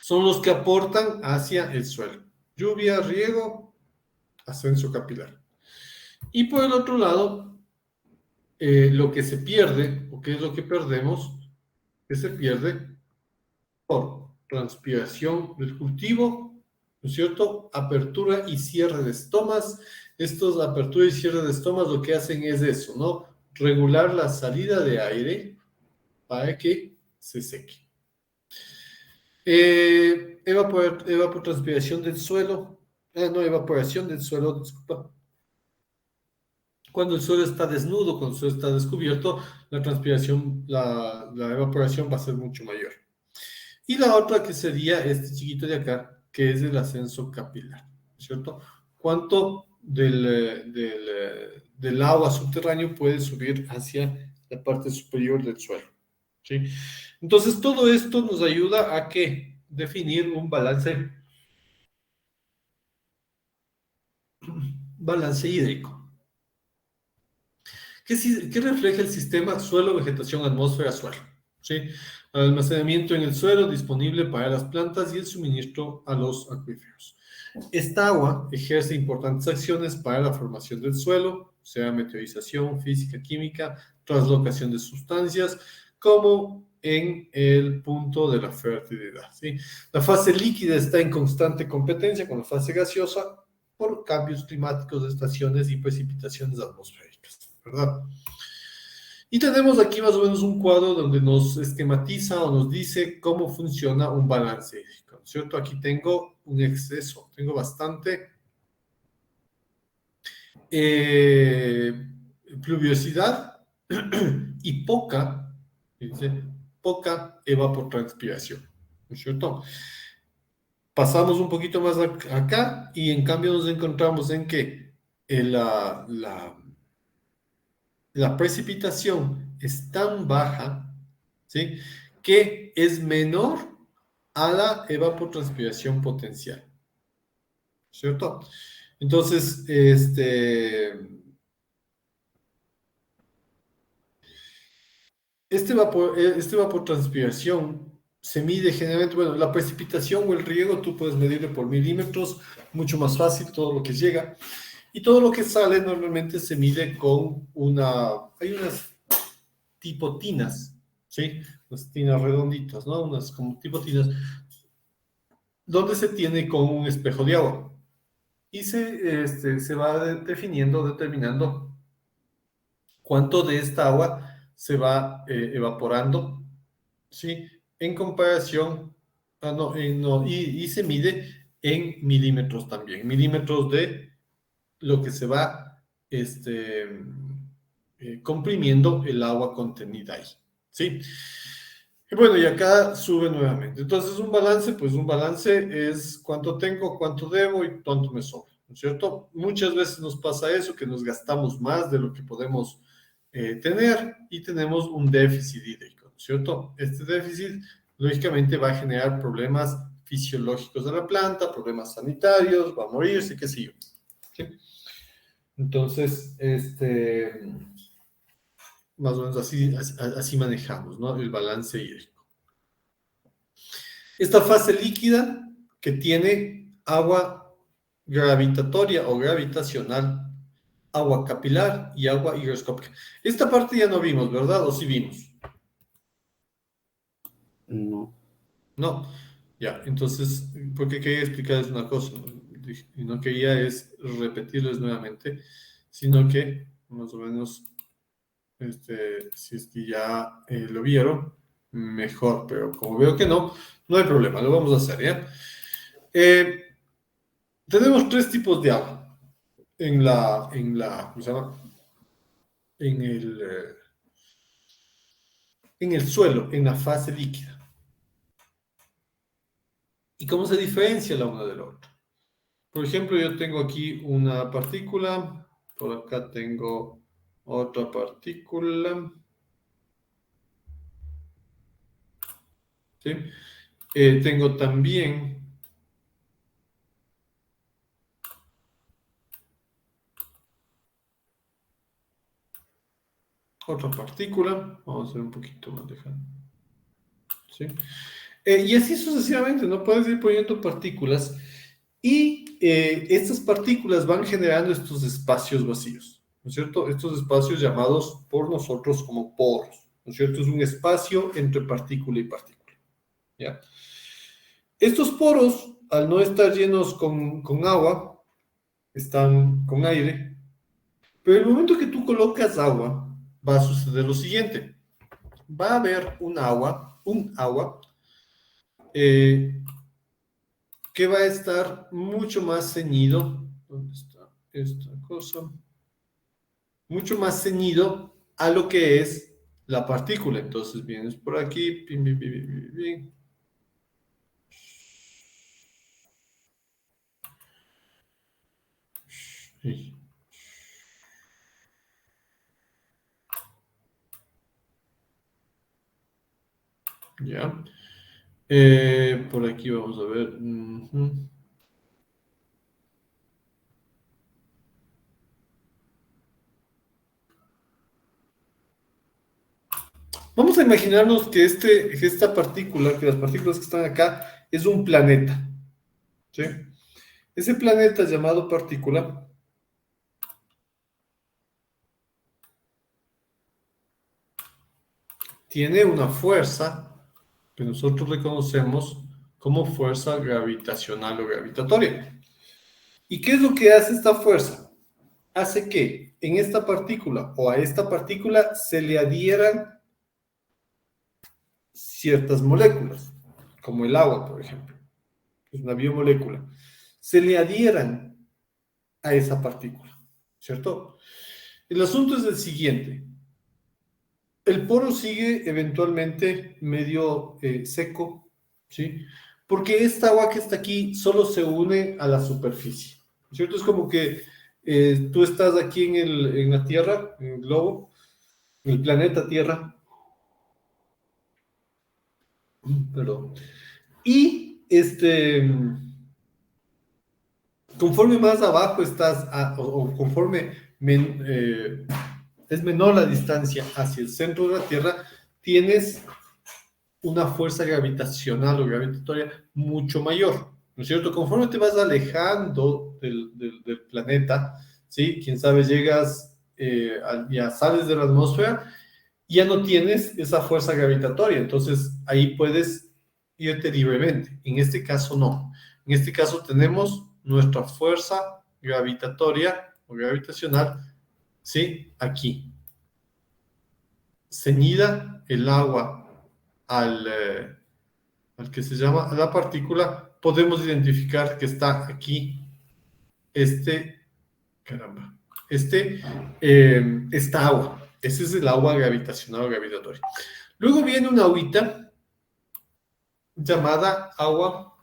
Son los que aportan hacia el suelo. Lluvia, riego, ascenso capilar. Y por el otro lado, lo que se pierde, o qué es lo que perdemos, que se pierde por transpiración del cultivo, ¿no es cierto? Apertura y cierre de estomas. Estos apertura y cierre de estomas lo que hacen es eso, ¿no? Regular la salida de aire para que se seque. Evapotranspiración del suelo. No, evaporación del suelo, disculpa. Cuando el suelo está desnudo, cuando el suelo está descubierto, la transpiración, la evaporación va a ser mucho mayor. Y la otra, que sería este chiquito de acá, que es el ascenso capilar, ¿cierto? ¿Cuánto del agua subterráneo puede subir hacia la parte superior del suelo? ¿Sí? Entonces, todo esto nos ayuda a que definir un balance hídrico. ¿Qué refleja el sistema suelo, vegetación, atmósfera, suelo? ¿Sí? Almacenamiento en el suelo disponible para las plantas y el suministro a los acuíferos. Esta agua ejerce importantes acciones para la formación del suelo, sea meteorización, física, química, translocación de sustancias, como en el punto de la fertilidad, ¿sí? La fase líquida está en constante competencia con la fase gaseosa por cambios climáticos de estaciones y precipitaciones atmosféricas, ¿verdad? Y tenemos aquí más o menos un cuadro donde nos esquematiza o nos dice cómo funciona un balance hídrico, ¿no es cierto? Aquí tengo un exceso, tengo bastante pluviosidad y poca evapotranspiración, ¿no es cierto? Pasamos un poquito más acá y en cambio nos encontramos en que la precipitación es tan baja, ¿sí?, que es menor a la evapotranspiración potencial, ¿cierto? Entonces, esta evapotranspiración se mide generalmente, bueno, la precipitación o el riego tú puedes medirlo por milímetros, mucho más fácil todo lo que llega. Y todo lo que sale normalmente se mide con hay unas tipo tinas, ¿sí? Unas tinas redonditas, ¿no? Unas como tipo tinas, donde se tiene con un espejo de agua. Y se va determinando cuánto de esta agua se va evaporando, ¿sí? En comparación, y se mide en milímetros también, milímetros de lo que se va comprimiendo el agua contenida ahí, ¿sí? Y bueno, y acá sube nuevamente. Entonces, pues un balance es cuánto tengo, cuánto debo y cuánto me sobra, ¿no es cierto? Muchas veces nos pasa eso, que nos gastamos más de lo que podemos tener y tenemos un déficit hídrico, ¿no es cierto? Este déficit, lógicamente, va a generar problemas fisiológicos de la planta, problemas sanitarios, va a morirse, qué sé yo, ¿sí? Entonces, más o menos así manejamos, ¿no?, el balance hídrico. Esta fase líquida que tiene agua gravitatoria o gravitacional, agua capilar y agua higroscópica. Esta parte ya no vimos, ¿verdad? ¿O sí vimos? No. No. Ya, entonces, porque quería explicarles una cosa, ¿no? Y no quería es repetirles nuevamente, sino que más o menos, si es que ya lo vieron, mejor, pero como veo que no, no hay problema, lo vamos a hacer, ¿ya? Eh, Tenemos tres tipos de agua ¿cómo se llama? En en el suelo, en la fase líquida. ¿Y cómo se diferencia la una de la otra? Por ejemplo, yo tengo aquí una partícula, por acá tengo otra partícula, ¿sí? Tengo también otra partícula, vamos a hacer un poquito más lejano, ¿sí? Y así sucesivamente, ¿no? Puedes ir poniendo partículas y estas partículas van generando estos espacios vacíos, ¿no es cierto? Estos espacios llamados por nosotros como poros, ¿no es cierto? Es un espacio entre partícula y partícula, ¿ya? Estos poros, al no estar llenos con agua, están con aire, pero el momento que tú colocas agua, va a suceder lo siguiente. Va a haber un agua eh, que va a estar mucho más ceñido. ¿Dónde está esta cosa? Mucho más ceñido a lo que es la partícula. Entonces vienes por aquí, pim, pim, pim, pim, pim, pim. Sí. Ya. Por aquí vamos a ver. Ujú. Vamos a imaginarnos que esta partícula, que las partículas que están acá, es un planeta. ¿Sí? Ese planeta llamado partícula tiene una fuerza que nosotros reconocemos como fuerza gravitacional o gravitatoria. ¿Y qué es lo que hace esta fuerza? Hace que en esta partícula o a esta partícula se le adhieran ciertas moléculas, como el agua, por ejemplo, es una biomolécula, se le adhieran a esa partícula, ¿cierto? El asunto es el siguiente. El poro sigue eventualmente medio seco, ¿sí? Porque esta agua que está aquí solo se une a la superficie, ¿cierto? Es como que tú estás aquí en la Tierra, en el globo, en el planeta Tierra, perdón, y conforme más abajo estás, o conforme es menor la distancia hacia el centro de la Tierra, tienes una fuerza gravitacional o gravitatoria mucho mayor, ¿no es cierto? Conforme te vas alejando del planeta, ¿sí? Quién sabe, llegas, ya sales de la atmósfera, ya no tienes esa fuerza gravitatoria, entonces ahí puedes irte libremente. En este caso no. En este caso tenemos nuestra fuerza gravitatoria o gravitacional, ¿sí? Aquí. Ceñida el agua al que se llama la partícula, podemos identificar que está aquí este, caramba, esta agua. Ese es el agua gravitacional o gravitatoria. Luego viene una agüita llamada agua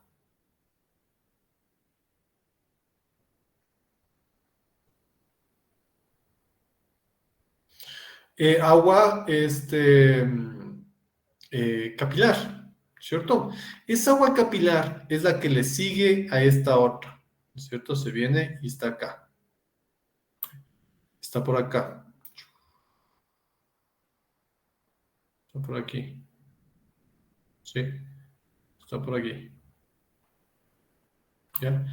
capilar, ¿cierto? Esa agua capilar es la que le sigue a esta otra, ¿cierto? Se viene y está acá, está por acá, está por aquí, ¿sí? Está por aquí, ¿ya?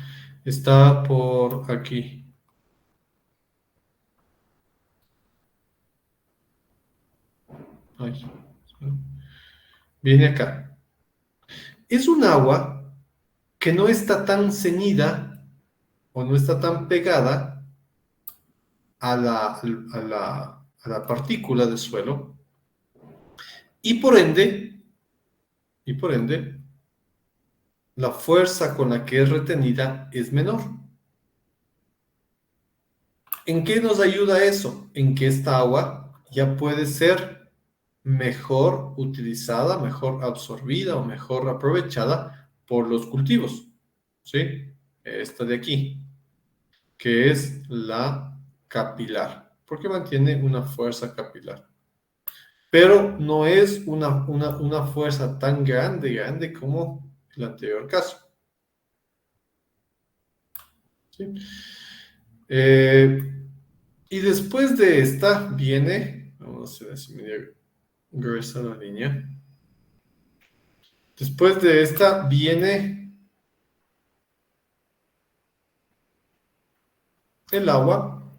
Está por aquí. Ay, viene acá. Es un agua que no está tan ceñida o no está tan pegada a la partícula del suelo y por ende, la fuerza con la que es retenida es menor. ¿En qué nos ayuda eso? En que esta agua ya puede ser mejor utilizada, mejor absorbida o mejor aprovechada por los cultivos. ¿Sí? Esta de aquí, que es la capilar, porque mantiene una fuerza capilar. Pero no es una fuerza tan grande como el anterior caso. ¿Sí? Y después de esta viene, vamos a ver si me dio gruesa la línea. Después de esta viene el agua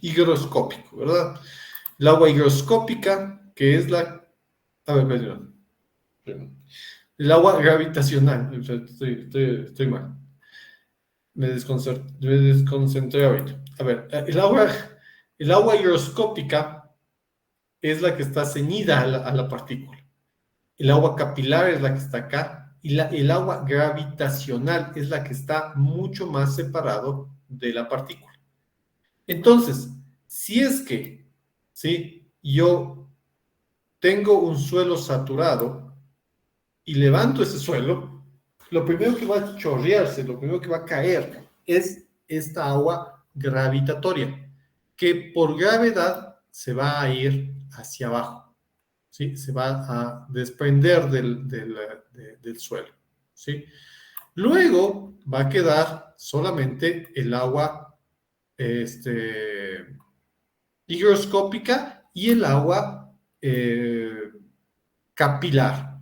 higroscópico, ¿verdad? El agua higroscópica, que es la... A ver, perdón. El agua gravitacional. Estoy mal. Me desconcentré ahorita. A ver, el agua higroscópica es la que está ceñida a la partícula. El agua capilar es la que está acá. Y el agua gravitacional es la que está mucho más separado de la partícula. Entonces, si es que, ¿sí? Yo tengo un suelo saturado y levanto ese suelo, lo primero que va a chorrearse, lo primero que va a caer es esta agua gravitatoria, que por gravedad se va a ir hacia abajo, ¿sí? Se va a desprender del suelo, ¿sí? Luego va a quedar solamente el agua higroscópica y el agua capilar.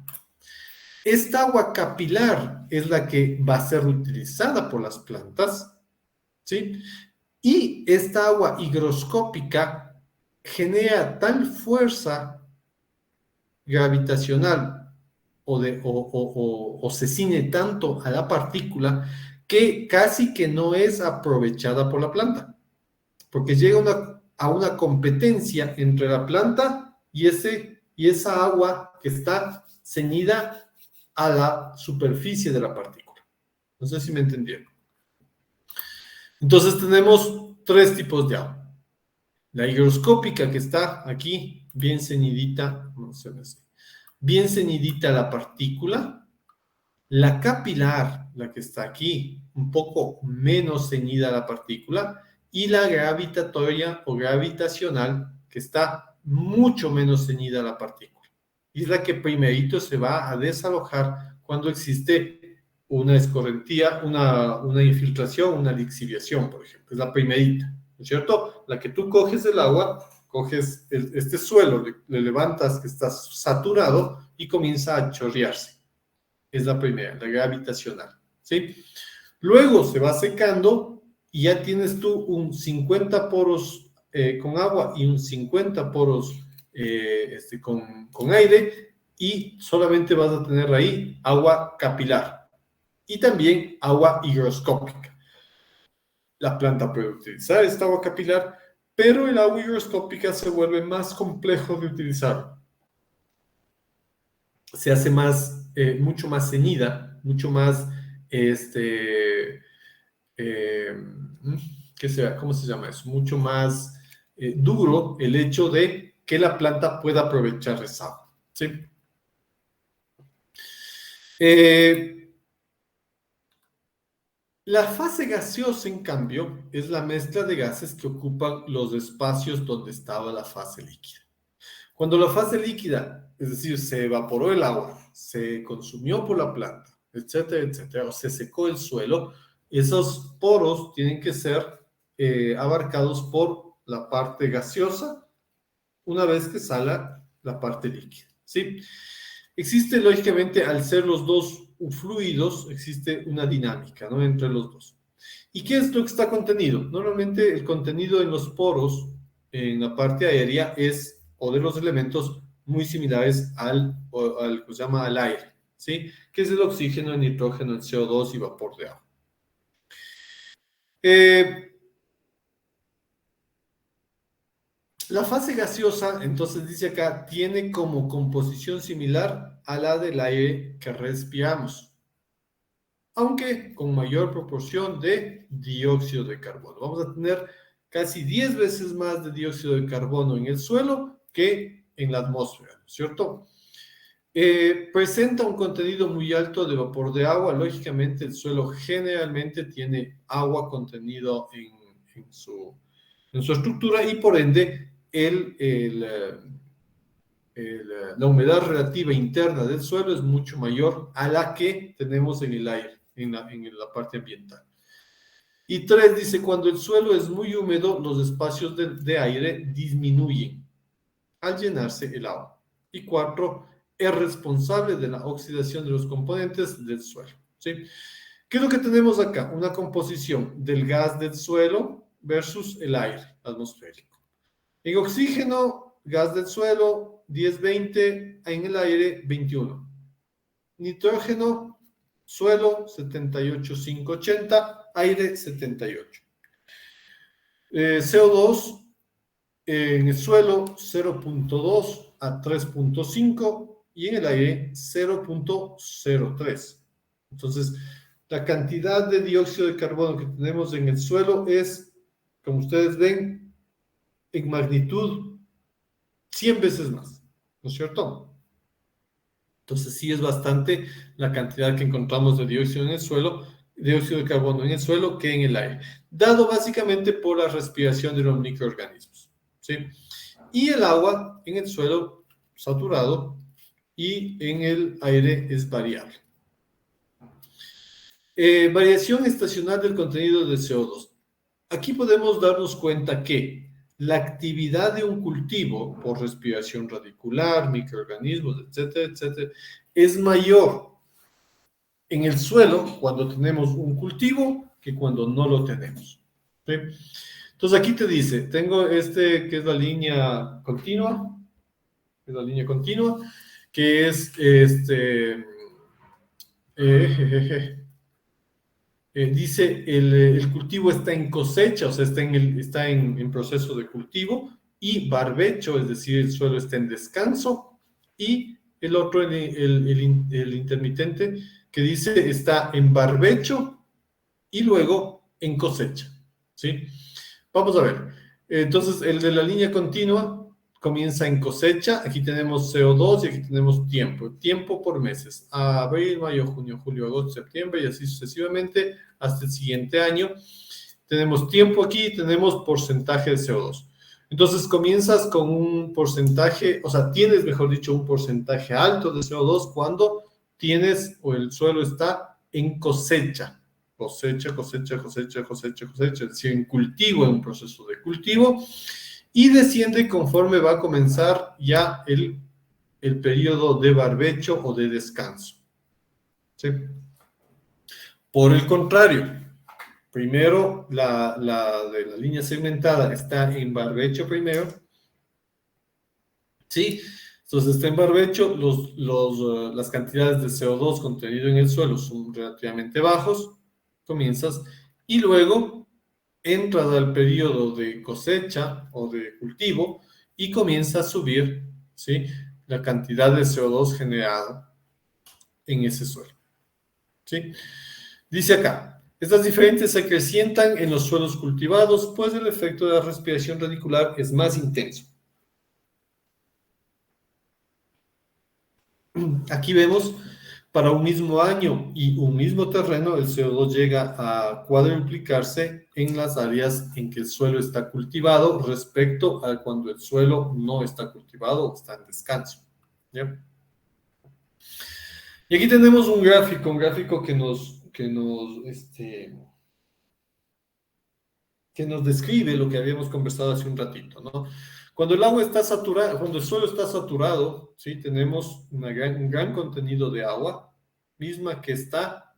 Esta agua capilar es la que va a ser utilizada por las plantas, ¿sí? Y esta agua higroscópica genera tal fuerza gravitacional o se ciñe tanto a la partícula que casi que no es aprovechada por la planta, porque llega a una competencia entre la planta y esa agua que está ceñida a la superficie de la partícula. No sé si me entendieron. Entonces tenemos tres tipos de agua. La higroscópica, que está aquí, bien ceñidita, no sé, bien ceñidita a la partícula. La capilar, la que está aquí, un poco menos ceñida a la partícula. Y la gravitatoria o gravitacional, que está mucho menos ceñida a la partícula. Y es la que primerito se va a desalojar cuando existe una escorrentía, una infiltración, una lixiviación, por ejemplo. Es la primerita, ¿no es cierto? La que tú coges el agua, coges este suelo, le levantas que está saturado y comienza a chorrearse. Es la primera, la gravitacional, ¿sí? Luego se va secando y ya tienes tú un 50 poros con agua y un 50 poros con aire, y solamente vas a tener ahí agua capilar y también agua higroscópica. La planta puede utilizar esta agua capilar, pero el agua higroscópica se vuelve más complejo de utilizar. Se hace mucho más ceñida, mucho más, ¿cómo se llama eso? Mucho más duro el hecho de que la planta pueda aprovechar esa agua, ¿sí? La fase gaseosa, en cambio, es la mezcla de gases que ocupan los espacios donde estaba la fase líquida. Cuando la fase líquida, es decir, se evaporó el agua, se consumió por la planta, etcétera, etcétera, o se secó el suelo, esos poros tienen que ser abarcados por la parte gaseosa una vez que sale la parte líquida, ¿sí? Existe, lógicamente, al ser los dos fluidos existe una dinámica, ¿no? Entre los dos. ¿Y qué es lo que está contenido? Normalmente el contenido en los poros, en la parte aérea, es, o de los elementos, muy similares al que se llama al aire, ¿sí? Que es el oxígeno, el nitrógeno, el CO2 y vapor de agua. La fase gaseosa, entonces dice acá, tiene como composición similar a la del aire que respiramos, aunque con mayor proporción de dióxido de carbono. Vamos a tener casi 10 veces más de dióxido de carbono en el suelo que en la atmósfera, ¿no es cierto? Presenta un contenido muy alto de vapor de agua. Lógicamente, el suelo generalmente tiene agua contenido en su estructura y por ende la humedad relativa interna del suelo es mucho mayor a la que tenemos en el aire, en la parte ambiental. Y 3 dice, cuando el suelo es muy húmedo, los espacios de aire disminuyen al llenarse el agua. Y 4, es responsable de la oxidación de los componentes del suelo, ¿sí? ¿Qué es lo que tenemos acá? Una composición del gas del suelo versus el aire atmosférico. En oxígeno, gas del suelo, 10-20, en el aire, 21. Nitrógeno, suelo, 78-580, aire, 78. CO2, en el suelo, 0.2 a 3.5 y en el aire, 0.03. Entonces, la cantidad de dióxido de carbono que tenemos en el suelo es, como ustedes ven, en magnitud 100 veces más, ¿no es cierto? Entonces sí es bastante la cantidad que encontramos de dióxido en el suelo, dióxido de carbono en el suelo que en el aire, dado básicamente por la respiración de los microorganismos, ¿sí? Y el agua en el suelo saturado y en el aire es variable. Variación estacional del contenido de CO2. Aquí podemos darnos cuenta que la actividad de un cultivo por respiración radicular, microorganismos, etcétera, etcétera, es mayor en el suelo cuando tenemos un cultivo que cuando no lo tenemos, ¿sí? Entonces aquí te dice, tengo que es la línea continua, que es dice el cultivo está en cosecha, o sea, está en proceso de cultivo, y barbecho, es decir, el suelo está en descanso, y el otro, el intermitente, que dice está en barbecho y luego en cosecha, ¿sí? Vamos a ver. Entonces, el de la línea continua comienza en cosecha. Aquí tenemos CO2 y aquí tenemos tiempo. Tiempo por meses. Abril, mayo, junio, julio, agosto, septiembre y así sucesivamente hasta el siguiente año. Tenemos tiempo aquí, tenemos porcentaje de CO2. Entonces, comienzas con un porcentaje, o sea, tienes, mejor dicho, un porcentaje alto de CO2 cuando tienes o el suelo está en cosecha. Cosecha, es decir, en cultivo, en un proceso de cultivo, y desciende conforme va a comenzar ya el periodo de barbecho o de descanso, ¿sí? Por el contrario, primero la de la línea segmentada está en barbecho primero, ¿sí? Entonces está en barbecho, las cantidades de CO2 contenido en el suelo son relativamente bajos, comienzas, y luego entras al periodo de cosecha o de cultivo y comienza a subir, ¿sí?, la cantidad de CO2 generada en ese suelo, ¿sí? Dice acá, estas diferencias se acrecientan en los suelos cultivados, pues el efecto de la respiración radicular es más intenso. Aquí vemos, para un mismo año y un mismo terreno, el CO2 llega a cuadruplicarse en las áreas en que el suelo está cultivado respecto a cuando el suelo no está cultivado o está en descanso, ¿ya? Y aquí tenemos un gráfico que nos describe lo que habíamos conversado hace un ratito, ¿no? Cuando el agua está saturada, cuando el suelo está saturado, ¿sí?, tenemos un gran contenido de agua, misma que está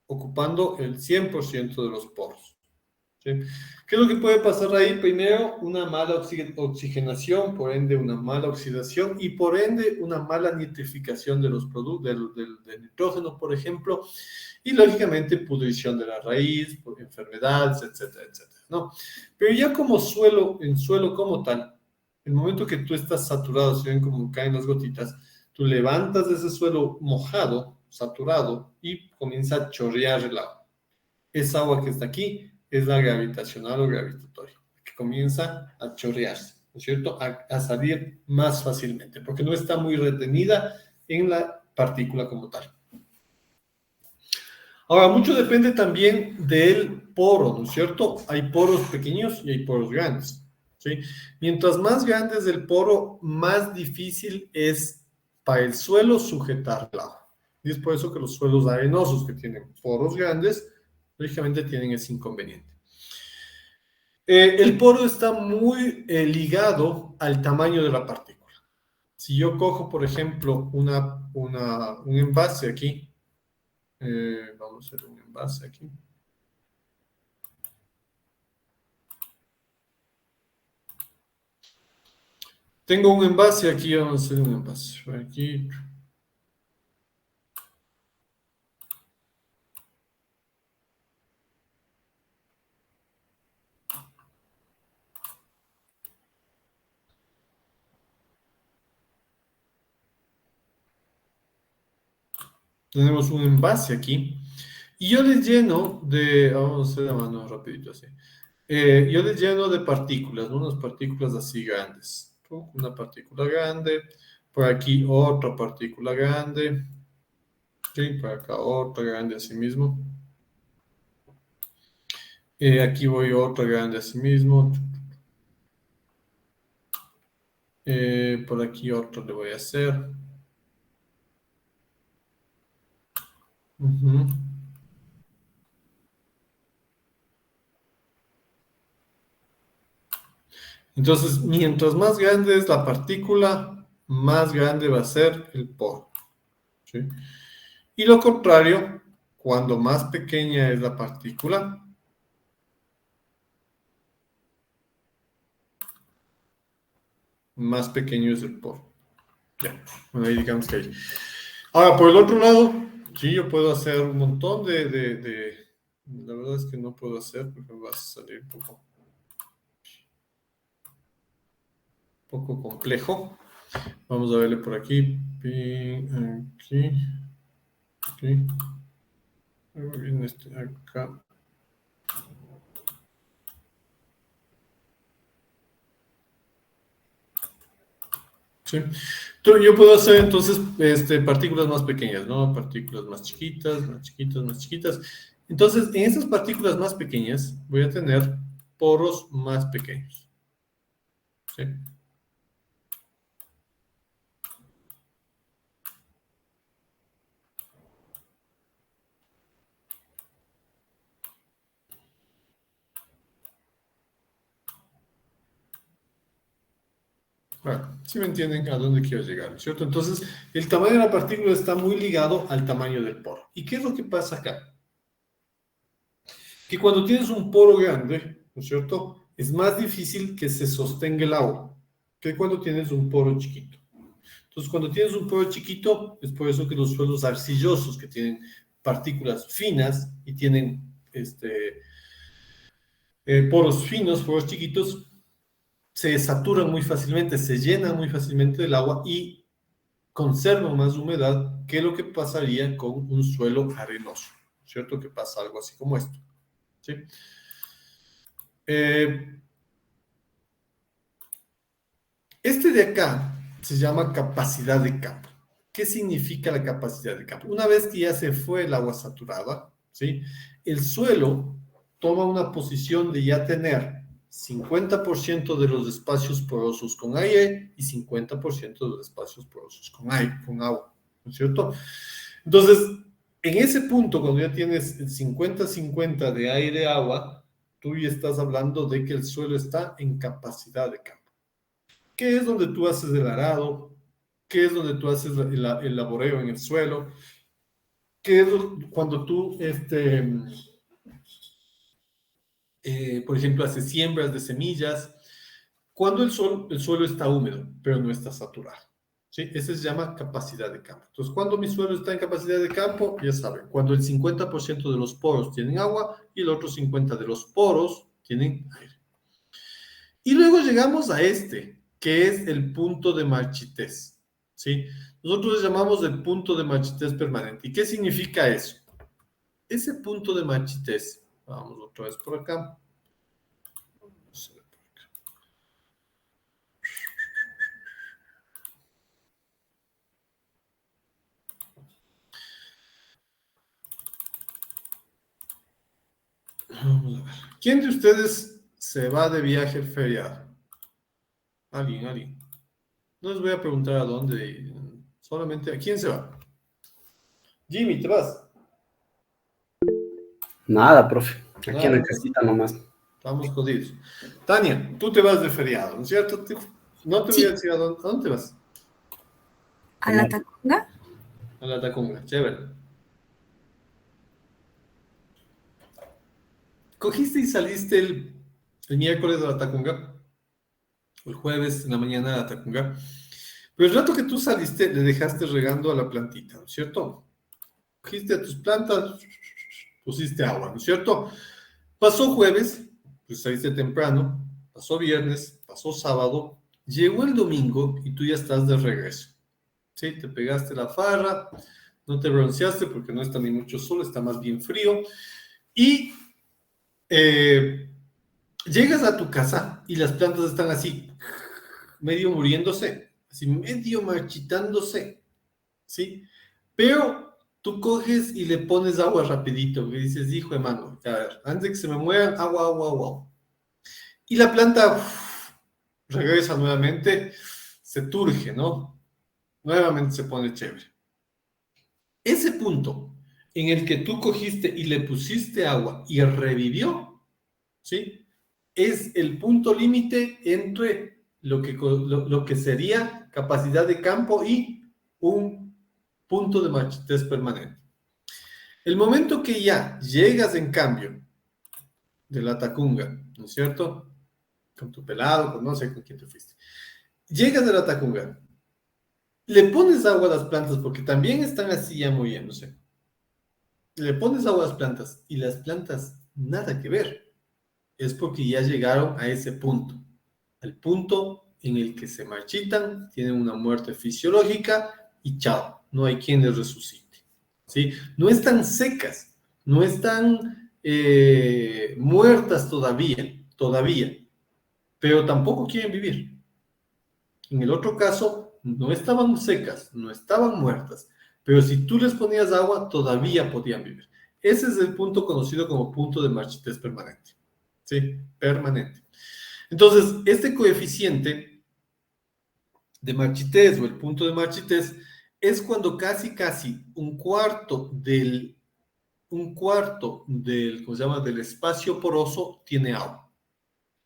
ocupando el 100% de los poros. ¿Sí? ¿Qué es lo que puede pasar ahí? Primero, una mala oxigenación, por ende una mala oxidación y por ende una mala nitrificación de los productos, del nitrógeno, por ejemplo, y lógicamente pudrición de la raíz, enfermedades, etcétera, etcétera, ¿no? Pero ya como suelo, en suelo como tal, el momento que tú estás saturado, si ven como caen las gotitas, tú levantas ese suelo mojado, saturado, y comienza a chorrear el agua. Esa agua que está aquí es la gravitacional o gravitatoria, que comienza a chorrearse, ¿no es cierto? A salir más fácilmente, porque no está muy retenida en la partícula como tal. Ahora, mucho depende también del poro, ¿no es cierto? Hay poros pequeños y hay poros grandes, ¿sí? Mientras más grande es el poro, más difícil es para el suelo sujetar el agua. Y es por eso que los suelos arenosos que tienen poros grandes, lógicamente tienen ese inconveniente. El poro está muy ligado al tamaño de la partícula. Si yo cojo, por ejemplo, un envase aquí, vamos a hacer un envase aquí. Tengo un envase aquí, vamos a hacer un envase. Aquí. Tenemos un envase aquí. Y yo les lleno de, vamos a hacer la mano rapidito así. Yo les lleno de partículas, ¿no? Unas partículas así grandes. Una partícula grande, por aquí otra partícula grande, ¿sí? Por acá otra grande así mismo. Aquí voy otra grande así mismo. Por aquí otro le voy a hacer. Ujú. Entonces, mientras más grande es la partícula, más grande va a ser el poro, ¿sí? Y lo contrario, cuando más pequeña es la partícula, más pequeño es el poro. Ya, bueno, ahí digamos que hay. Ahora, por el otro lado, sí, yo puedo hacer un montón la verdad es que no puedo hacer porque me va a salir poco complejo. Vamos a verle por aquí. Aquí. Aquí. Luego viene este acá. Sí. Yo puedo hacer entonces partículas más pequeñas, ¿no? Partículas más chiquitas, más chiquitas, más chiquitas. Entonces, en esas partículas más pequeñas voy a tener poros más pequeños. ¿Sí? Bueno, sí me entienden a dónde quiero llegar, ¿cierto? Entonces, el tamaño de la partícula está muy ligado al tamaño del poro. ¿Y qué es lo que pasa acá? Que cuando tienes un poro grande, ¿no es cierto? Es más difícil que se sostenga el agua que cuando tienes un poro chiquito. Entonces, cuando tienes un poro chiquito, es por eso que los suelos arcillosos, que tienen partículas finas y tienen poros finos, poros chiquitos, se saturan muy fácilmente, se llenan muy fácilmente del agua y conservan más humedad que lo que pasaría con un suelo arenoso, ¿cierto? Que pasa algo así como esto, ¿sí? Este de acá se llama capacidad de campo. ¿Qué significa la capacidad de campo? Una vez que ya se fue el agua saturada, ¿sí? El suelo toma una posición de ya tener 50% de los espacios porosos con aire y 50% de los espacios porosos con aire, con agua, ¿no es cierto? Entonces, en ese punto, cuando ya tienes el 50-50 de aire-agua, tú ya estás hablando de que el suelo está en capacidad de campo. ¿Qué es donde tú haces el arado? ¿Qué es donde tú haces el laboreo en el suelo? que es cuando tú, por ejemplo, haces siembras de semillas, cuando el suelo está húmedo, pero no está saturado. ¿Sí? Ese se llama capacidad de campo. Entonces, cuando mi suelo está en capacidad de campo, ya saben, cuando el 50% de los poros tienen agua y el otro 50% de los poros tienen aire. Y luego llegamos a que es el punto de marchitez. ¿Sí? Nosotros le llamamos el punto de marchitez permanente. ¿Y qué significa eso? Ese punto de marchitez, vamos otra vez por acá. Vamos a ver. ¿Quién de ustedes se va de viaje el feriado? Alguien. No les voy a preguntar a dónde, solamente a quién se va. Jimmy, ¿te vas? Nada, profe. Aquí en la Nada, casita nomás. estamos jodidos. Tania, tú te vas de feriado, ¿no es cierto? No te voy a Sí, decir a dónde te vas. a la Tacunga. A la Tacunga, chévere. ¿Cogiste y saliste el miércoles a la Tacunga? El jueves en la mañana a la Tacunga. Pero el rato que tú saliste, le dejaste regando a la plantita, ¿no es cierto? Cogiste a tus plantas, pusiste agua, ¿no es cierto? Pasó jueves, pues saliste temprano, pasó viernes, pasó sábado, llegó el domingo y tú ya estás de regreso. ¿Sí? Te pegaste la farra, no te bronceaste porque no está ni mucho sol, está más bien frío. Y llegas a tu casa y las plantas están así, medio muriéndose, así medio marchitándose, ¿sí? Pero tú coges y le pones agua rapidito, y dices, hijo de mano, a ver, antes de que se me mueran, agua. Y la planta regresa nuevamente, se turge, ¿no? Nuevamente se pone chévere. Ese punto en el que tú cogiste y le pusiste agua y revivió, ¿sí? Es el punto límite entre lo que sería capacidad de campo y un punto de marchitez permanente. El momento que ya llegas, en cambio, de la Tacunga, ¿no es cierto? Con tu pelado, con no sé con quién te fuiste. Llegas de la Tacunga, le pones agua a las plantas porque también están así ya muriéndose. Le pones agua a las plantas y las plantas nada que ver. Es porque ya llegaron a ese punto. Al punto en el que se marchitan, tienen una muerte fisiológica y chao, no hay quien les resucite. ¿Sí? No están secas, no están muertas todavía, pero tampoco quieren vivir. En el otro caso, no estaban secas, no estaban muertas, pero si tú les ponías agua, todavía podían vivir. Ese es el punto conocido como punto de marchitez permanente. ¿Sí? Permanente. Entonces, este coeficiente de marchitez o el punto de marchitez es cuando casi un cuarto del, ¿cómo se llama?, del espacio poroso tiene agua.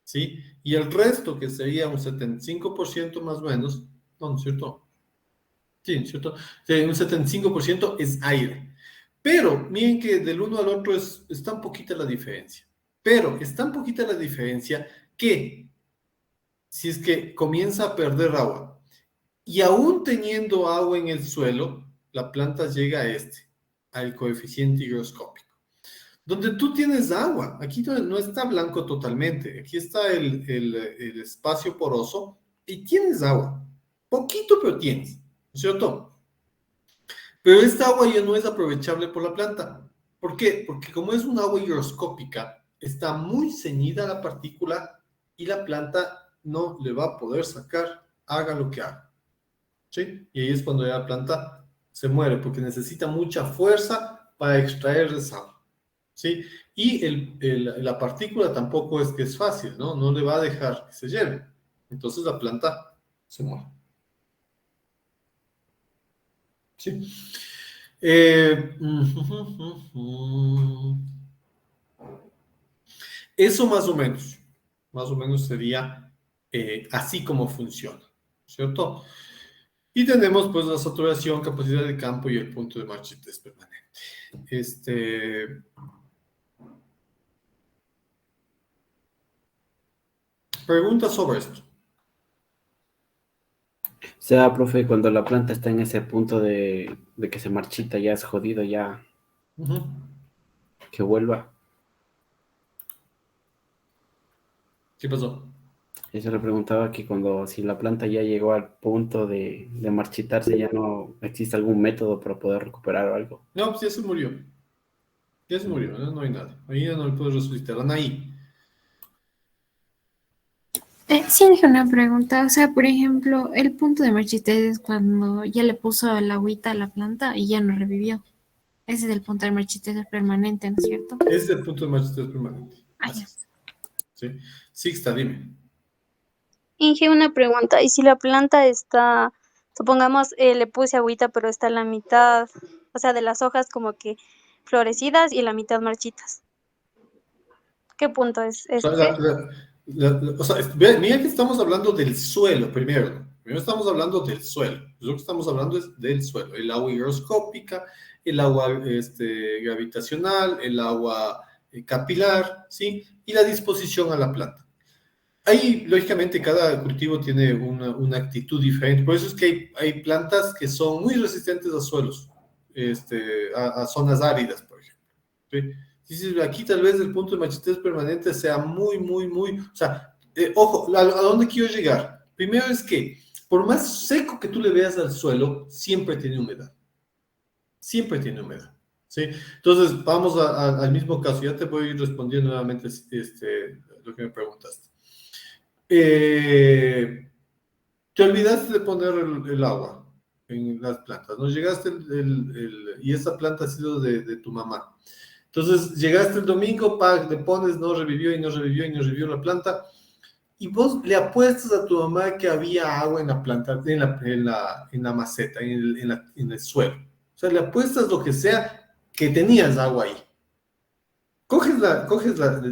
¿Sí? Y el resto, que sería un 75% más o menos, no es cierto. Sí, ¿no es cierto? Sí, un 75% es aire. Pero miren que del uno al otro es tan poquita la diferencia. Pero es tan poquita la diferencia que si es que comienza a perder agua y aún teniendo agua en el suelo, la planta llega al coeficiente higroscópico. Donde tú tienes agua, aquí no está blanco totalmente, aquí está el espacio poroso y tienes agua. Poquito, pero tienes, ¿no es cierto? Pero esta agua ya no es aprovechable por la planta. ¿Por qué? Porque como es un agua higroscópica, está muy ceñida la partícula y la planta no le va a poder sacar, haga lo que haga. ¿Sí? Y ahí es cuando ya la planta se muere, porque necesita mucha fuerza para extraer esa agua. ¿Sí? Y la partícula tampoco es que es fácil, ¿no? No le va a dejar que se lleve. Entonces la planta se muere. ¿Sí? Eso más o menos sería así como funciona, ¿cierto? Y tenemos pues la saturación, capacidad de campo y el punto de marchitez permanente. Preguntas sobre esto. O sea, profe, cuando la planta está en ese punto de que se marchita, ya es jodido, ya Ujú. que vuelva. ¿Qué pasó? Eso le preguntaba que cuando, si la planta ya llegó al punto de marchitarse, ya no existe algún método para poder recuperar o algo. No, pues ya se murió. Ya se murió, ¿no? No hay nada. Ahí ya no le puedes resucitar. Anaí. Sí, dije una pregunta. O sea, por ejemplo, el punto de marchitez es cuando ya le puso el agüita a la planta y ya no revivió. Ese es el punto de marchitez permanente, ¿no es cierto? Ese es el punto de marchitez permanente. Ah, Así ya. es. ¿Sí? Sixta, dime. Inge, una pregunta. ¿Y si la planta está, supongamos, le puse agüita, pero está la mitad, o sea, de las hojas como que florecidas y la mitad marchitas? ¿Qué punto es O sea, este? o sea, mira que estamos hablando del suelo primero, ¿no? Primero estamos hablando del suelo. Lo que estamos hablando es del suelo. El agua higroscópica, el agua gravitacional, el agua capilar, ¿sí? Y la disposición a la planta. Ahí, lógicamente, cada cultivo tiene una actitud diferente. Por eso es que hay plantas que son muy resistentes a suelos, a zonas áridas, por ejemplo. ¿Sí? Dices, aquí tal vez el punto de marchitez permanente sea muy, o sea, ojo, ¿a dónde quiero llegar? Primero es que, por más seco que tú le veas al suelo, siempre tiene humedad. Siempre tiene humedad. ¿Sí? Entonces, vamos al mismo caso. Ya te voy respondiendo nuevamente lo que me preguntaste. Te olvidaste de poner el agua en las plantas, ¿no? Llegaste y esa planta ha sido de tu mamá. Entonces, llegaste el domingo, le pones, no revivió y no revivió y no revivió la planta, y vos le apuestas a tu mamá que había agua en la planta, en la maceta, en el suelo. O sea, le apuestas lo que sea que tenías agua ahí. Coges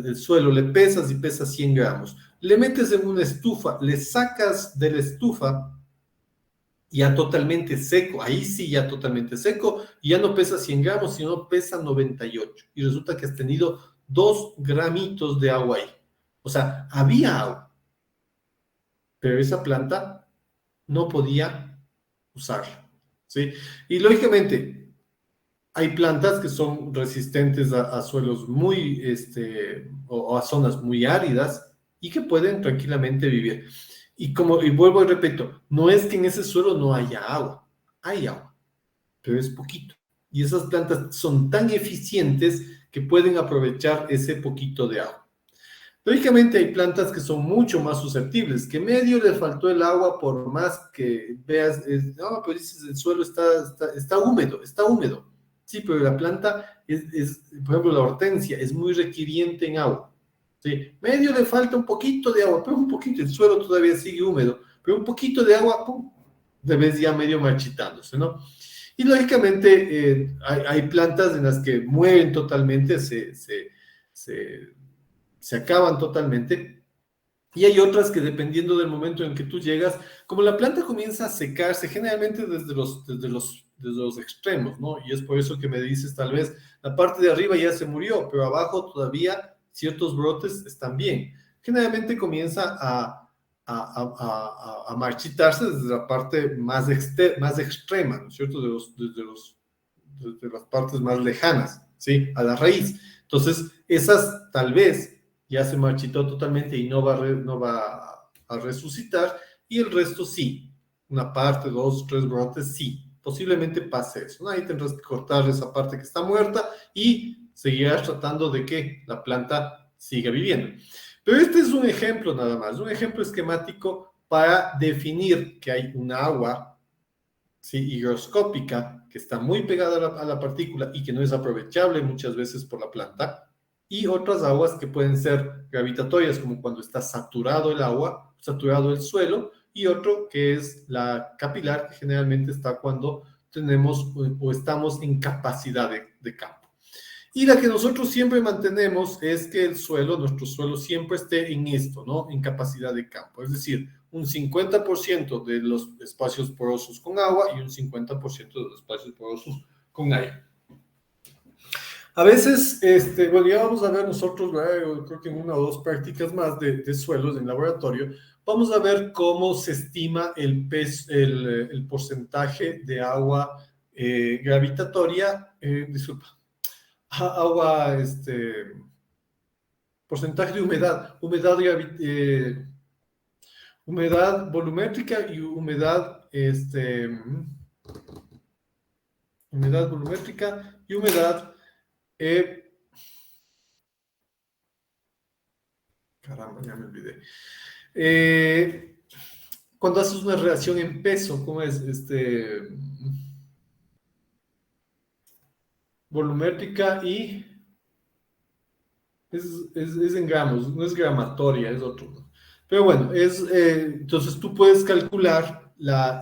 el suelo, le pesas y pesas 100 gramos, le metes en una estufa, le sacas de la estufa ya totalmente seco, ahí sí ya totalmente seco, y ya no pesa 100 gramos, sino pesa 98. Y resulta que has tenido 2 gramitos de agua ahí. O sea, había agua, pero esa planta no podía usarla, ¿sí? Y lógicamente, hay plantas que son resistentes a suelos muy, o a zonas muy áridas y que pueden tranquilamente vivir. Y vuelvo y repito, no es que en ese suelo no haya agua, hay agua, pero es poquito. Y esas plantas son tan eficientes que pueden aprovechar ese poquito de agua. Lógicamente hay plantas que son mucho más susceptibles, que medio le faltó el agua por más que veas, no, pero dices, el suelo está húmedo, está húmedo. Sí, pero la planta por ejemplo, la hortensia es muy requiriente en agua. Sí, medio le falta un poquito de agua, pero un poquito, el suelo todavía sigue húmedo, pero un poquito de agua, pum, te ves ya medio marchitándose, ¿no? Y lógicamente hay plantas en las que mueren totalmente, se acaban totalmente. Y hay otras que dependiendo del momento en que tú llegas, como la planta comienza a secarse, generalmente desde los extremos, ¿no? Y es por eso que me dices, tal vez la parte de arriba ya se murió, pero abajo todavía ciertos brotes están bien. Generalmente comienza a marchitarse desde la parte más extrema, ¿no es cierto? Desde las partes más lejanas, ¿sí? A la raíz. Entonces, esas tal vez ya se marchitó totalmente y no va a resucitar, y el resto sí, una parte, 2, 3 brotes, sí, posiblemente pase eso, ¿no? Ahí tendrás que cortar esa parte que está muerta y seguirás tratando de que la planta siga viviendo. Pero este es un ejemplo nada más, un ejemplo esquemático para definir que hay un agua, ¿sí?, higroscópica que está muy pegada a la partícula y que no es aprovechable muchas veces por la planta, y otras aguas que pueden ser gravitatorias, como cuando está saturado el agua, saturado el suelo, y otro que es la capilar, que generalmente está cuando tenemos o estamos en capacidad de campo. Y la que nosotros siempre mantenemos es que nuestro suelo siempre esté en esto, ¿no? En capacidad de campo. Es decir, un 50% de los espacios porosos con agua y un 50% de los espacios porosos con aire. A veces, bueno, ya vamos a ver nosotros, creo que en una o dos prácticas más de suelos en laboratorio, vamos a ver cómo se estima el porcentaje de agua gravitatoria, disculpa, agua, porcentaje de humedad volumétrica y humedad volumétrica y humedad, caramba, ya me olvidé. Cuando haces una relación en peso, ¿cómo es? Volumétrica y es en gramos, no es gramatoria, es otro, ¿no? Pero bueno, entonces tú puedes calcular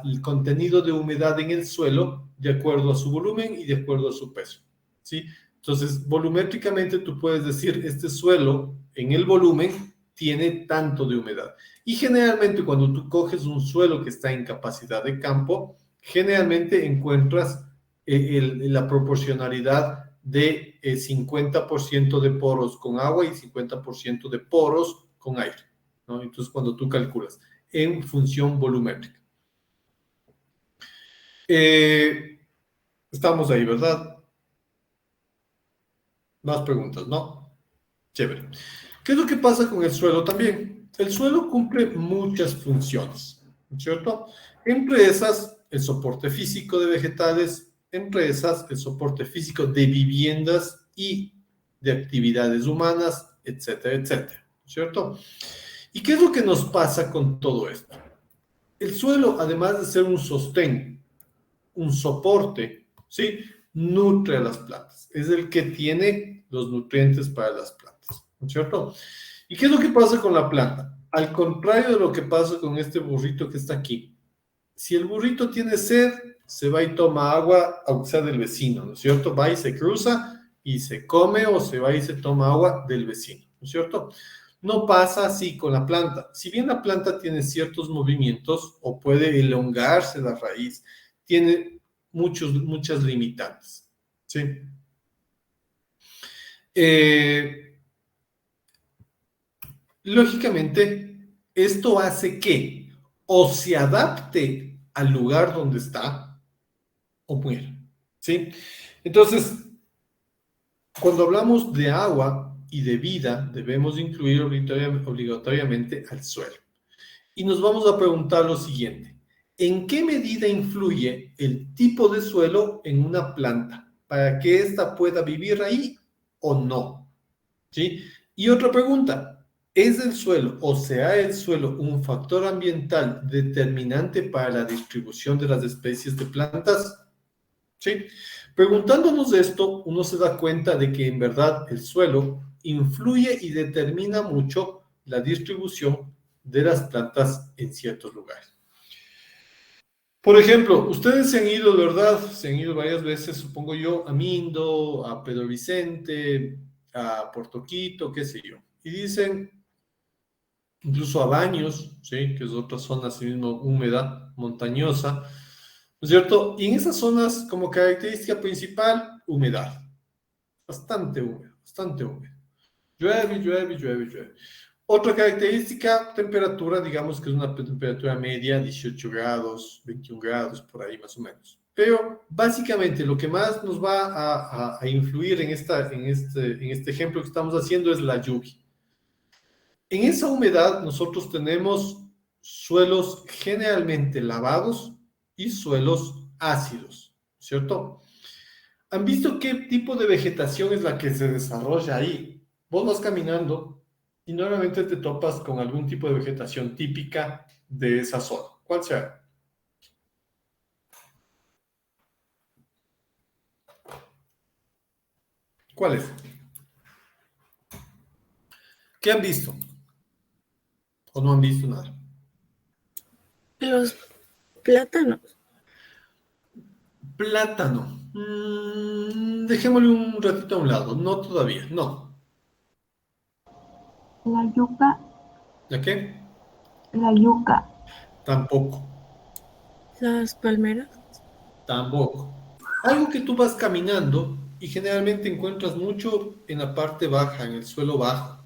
el contenido de humedad en el suelo de acuerdo a su volumen y de acuerdo a su peso, ¿sí? Entonces, volumétricamente tú puedes decir, este suelo en el volumen tiene tanto de humedad. Y generalmente cuando tú coges un suelo que está en capacidad de campo, generalmente encuentras la proporcionalidad de 50% de poros con agua y 50% de poros con aire, ¿no? Entonces, cuando tú calculas en función volumétrica. Estamos ahí, ¿verdad? Más preguntas, ¿no? Chévere. ¿Qué es lo que pasa con el suelo también? El suelo cumple muchas funciones, ¿cierto? Entre esas, el soporte físico de vegetales, entre esas, el soporte físico de viviendas y de actividades humanas, etcétera, etcétera, ¿cierto? ¿Y qué es lo que nos pasa con todo esto? El suelo, además de ser un sostén, un soporte, ¿sí? Nutre a las plantas. Es el que tiene los nutrientes para las plantas, ¿no es cierto? ¿Y qué es lo que pasa con la planta? Al contrario de lo que pasa con este burrito que está aquí, si el burrito tiene sed, se va y toma agua, aunque sea del vecino, ¿no es cierto? Va y se cruza y se come, o se va y se toma agua del vecino, ¿no es cierto? No pasa así con la planta. Si bien la planta tiene ciertos movimientos o puede elongarse la raíz, tiene muchas limitantes, ¿sí? Lógicamente, esto hace que o se adapte al lugar donde está o muera, ¿sí? Entonces, cuando hablamos de agua y de vida, debemos incluir obligatoriamente al suelo. Y nos vamos a preguntar lo siguiente: ¿en qué medida influye el tipo de suelo en una planta para que ésta pueda vivir ahí o no? ¿Sí? Y otra pregunta: ¿es el suelo, o sea, el suelo, un factor ambiental determinante para la distribución de las especies de plantas? ¿Sí? Preguntándonos esto, uno se da cuenta de que en verdad el suelo influye y determina mucho la distribución de las plantas en ciertos lugares. Por ejemplo, ustedes se han ido, ¿verdad? Se han ido varias veces, supongo yo, a Mindo, a Pedro Vicente, a Puerto Quito, qué sé yo. Y dicen, incluso a Baños, ¿sí? Que es otra zona así mismo húmeda, montañosa, ¿no es cierto? Y en esas zonas, como característica principal, humedad. Bastante húmedo, bastante húmedo. Llueve, llueve, llueve, llueve. Otra característica, temperatura, digamos que es una temperatura media, 18 grados, 21 grados, por ahí más o menos. Pero básicamente lo que más nos va a influir en este ejemplo que estamos haciendo es la lluvia. En esa humedad nosotros tenemos suelos generalmente lavados y suelos ácidos, ¿cierto? ¿Han visto qué tipo de vegetación es la que se desarrolla ahí? Vos vas caminando y normalmente te topas con algún tipo de vegetación típica de esa zona. ¿Cuál será? ¿Cuál es? ¿Qué han visto? ¿O no han visto nada? Los plátanos. Plátano. Dejémosle un ratito a un lado. No todavía, no. La yuca, ¿La qué? la yuca. Tampoco, Las palmeras. tampoco. Algo que tú vas caminando y generalmente encuentras mucho en la parte baja, en el suelo bajo.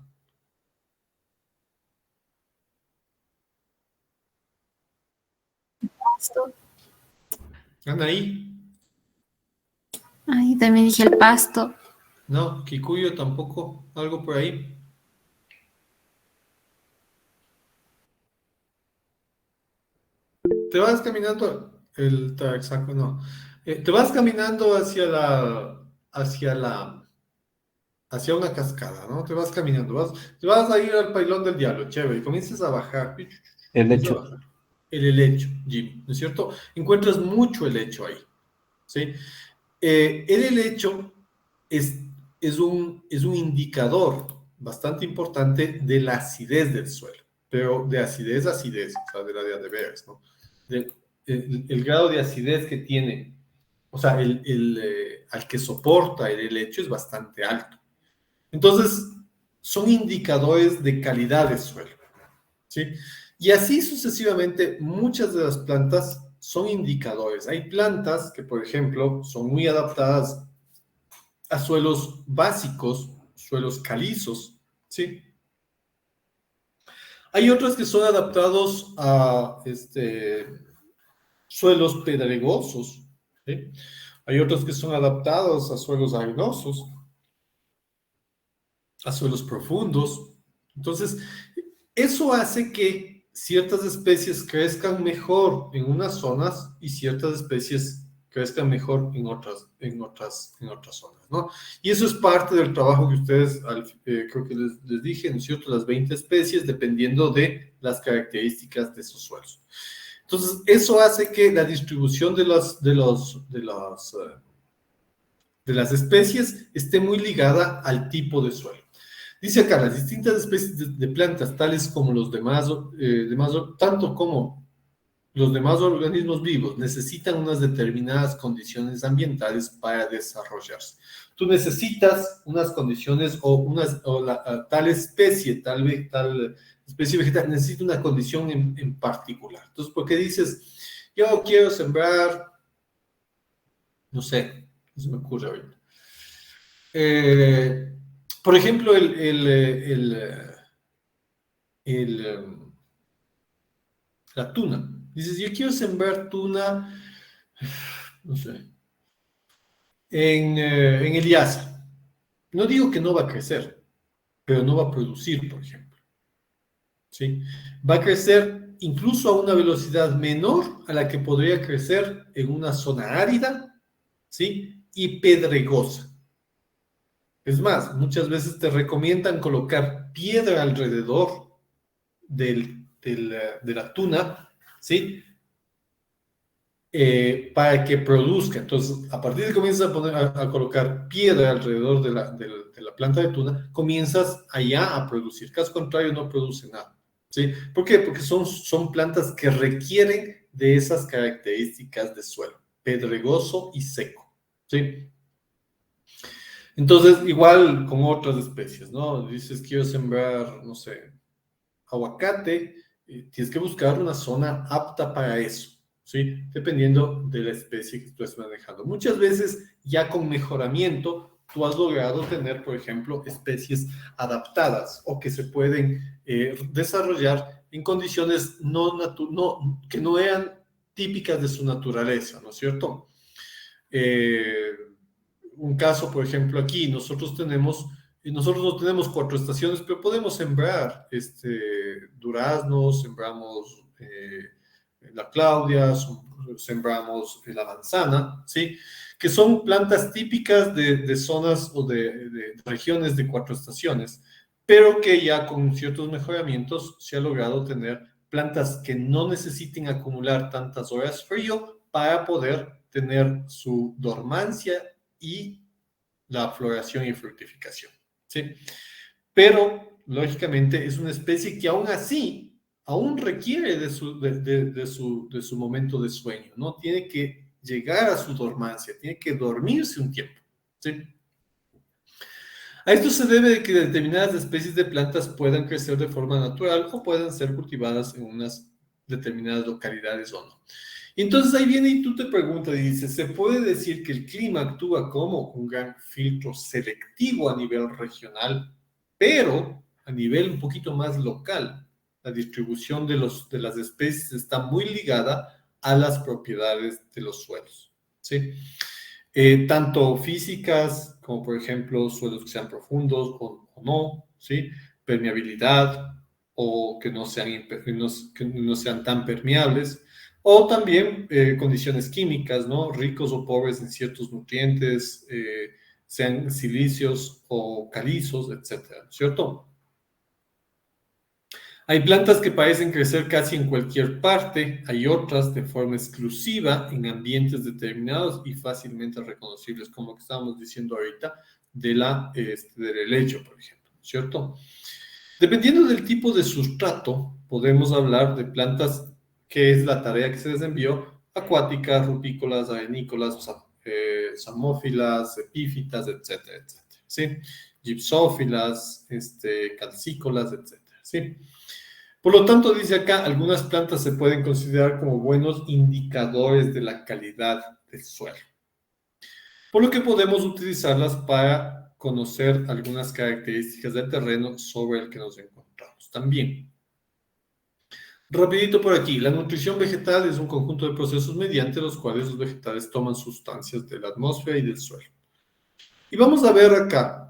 Pasto. Anaí, Ay, también dije el pasto. no, Kikuyo tampoco, algo por ahí. Te vas caminando, el Taxaco no. Te vas caminando hacia una cascada, ¿no? Te vas caminando, te vas a ir al pailón del diablo, chévere, y comienzas a bajar, El comienzas a hecho. bajar. El helecho, Jim, ¿no es cierto? Encuentras mucho helecho ahí, ¿sí? El helecho es, es un indicador bastante importante de la acidez del suelo, pero de acidez a acidez, o sea, de la de veras, ¿no? El grado de acidez que tiene, o sea, al que soporta el helecho es bastante alto. Entonces, son indicadores de calidad de suelo, ¿sí? Y así sucesivamente, muchas de las plantas son indicadores. Hay plantas que, por ejemplo, son muy adaptadas a suelos básicos, suelos calizos, ¿sí? Hay otras que son adaptados a suelos pedregosos, ¿sí? Hay otros que son adaptados a suelos arenosos, a suelos profundos. Entonces, eso hace que ciertas especies crezcan mejor en unas zonas y ciertas especies crezcan mejor en otras zonas, ¿no? Y eso es parte del trabajo que ustedes, creo que les dije, ¿no es cierto? Las 20 especies, dependiendo de las características de esos suelos. Entonces, eso hace que la distribución de las especies esté muy ligada al tipo de suelo. Dice acá, las distintas especies de plantas, tales como tanto como los demás organismos vivos, necesitan unas determinadas condiciones ambientales para desarrollarse. Tú necesitas unas condiciones tal especie, tal especie vegetal, necesita una condición en particular. Entonces, ¿por qué dices, yo quiero sembrar, no sé, no se me ocurre ahorita? Por ejemplo, la tuna. Dices, yo quiero sembrar tuna, no sé, en Eliasa. No digo que no va a crecer, pero no va a producir, por ejemplo. ¿Sí? Va a crecer incluso a una velocidad menor a la que podría crecer en una zona árida, ¿sí? Y pedregosa. Es más, muchas veces te recomiendan colocar piedra alrededor de la tuna, ¿sí? Para que produzca. Entonces, a partir de que comienzas a colocar piedra alrededor de la planta de tuna, comienzas allá a producir. Caso contrario, no produce nada. ¿Sí? ¿Por qué? Porque son plantas que requieren de esas características de suelo, pedregoso y seco. ¿Sí? Entonces, igual con otras especies, ¿no? Dices, quiero sembrar, no sé, aguacate, tienes que buscar una zona apta para eso, ¿sí? Dependiendo de la especie que tú estés manejando. Muchas veces, ya con mejoramiento, tú has logrado tener, por ejemplo, especies adaptadas o que se pueden desarrollar en condiciones que no eran típicas de su naturaleza, ¿no es cierto? Un caso, por ejemplo, aquí, nosotros no tenemos 4 estaciones, pero podemos sembrar duraznos, sembramos la Claudia, sembramos la manzana, ¿sí? Que son plantas típicas de zonas o de regiones de 4 estaciones, pero que ya con ciertos mejoramientos se ha logrado tener plantas que no necesiten acumular tantas horas frío para poder tener su dormancia y la floración y fructificación, ¿sí? Pero, lógicamente, es una especie que aún así, aún requiere de su momento de sueño, ¿no? Tiene que llegar a su dormancia, tiene que dormirse un tiempo, ¿sí? A esto se debe de que determinadas especies de plantas puedan crecer de forma natural o puedan ser cultivadas en unas determinadas localidades o no. Entonces ahí viene y tú te preguntas y dices, ¿se puede decir que el clima actúa como un gran filtro selectivo a nivel regional, pero a nivel un poquito más local? La distribución de las especies está muy ligada a las propiedades de los suelos, ¿sí? Tanto físicas como, por ejemplo, suelos que sean profundos o no, ¿sí? Permeabilidad o que no sean, que no sean tan permeables, o también condiciones químicas, ¿no? Ricos o pobres en ciertos nutrientes, sean silíceos o calizos, etcétera, ¿cierto? Hay plantas que parecen crecer casi en cualquier parte, hay otras de forma exclusiva en ambientes determinados y fácilmente reconocibles, como lo que estábamos diciendo ahorita del helecho, por ejemplo, ¿cierto? Dependiendo del tipo de sustrato, podemos hablar de plantas que es la tarea que se les envió, acuáticas, rupícolas, arenícolas, samófilas, epífitas, etcétera, etcétera, ¿sí? Gipsófilas, calcícolas, etcétera, ¿sí? Por lo tanto, dice acá, algunas plantas se pueden considerar como buenos indicadores de la calidad del suelo, por lo que podemos utilizarlas para conocer algunas características del terreno sobre el que nos encontramos también. Rapidito por aquí, la nutrición vegetal es un conjunto de procesos mediante los cuales los vegetales toman sustancias de la atmósfera y del suelo. Y vamos a ver acá,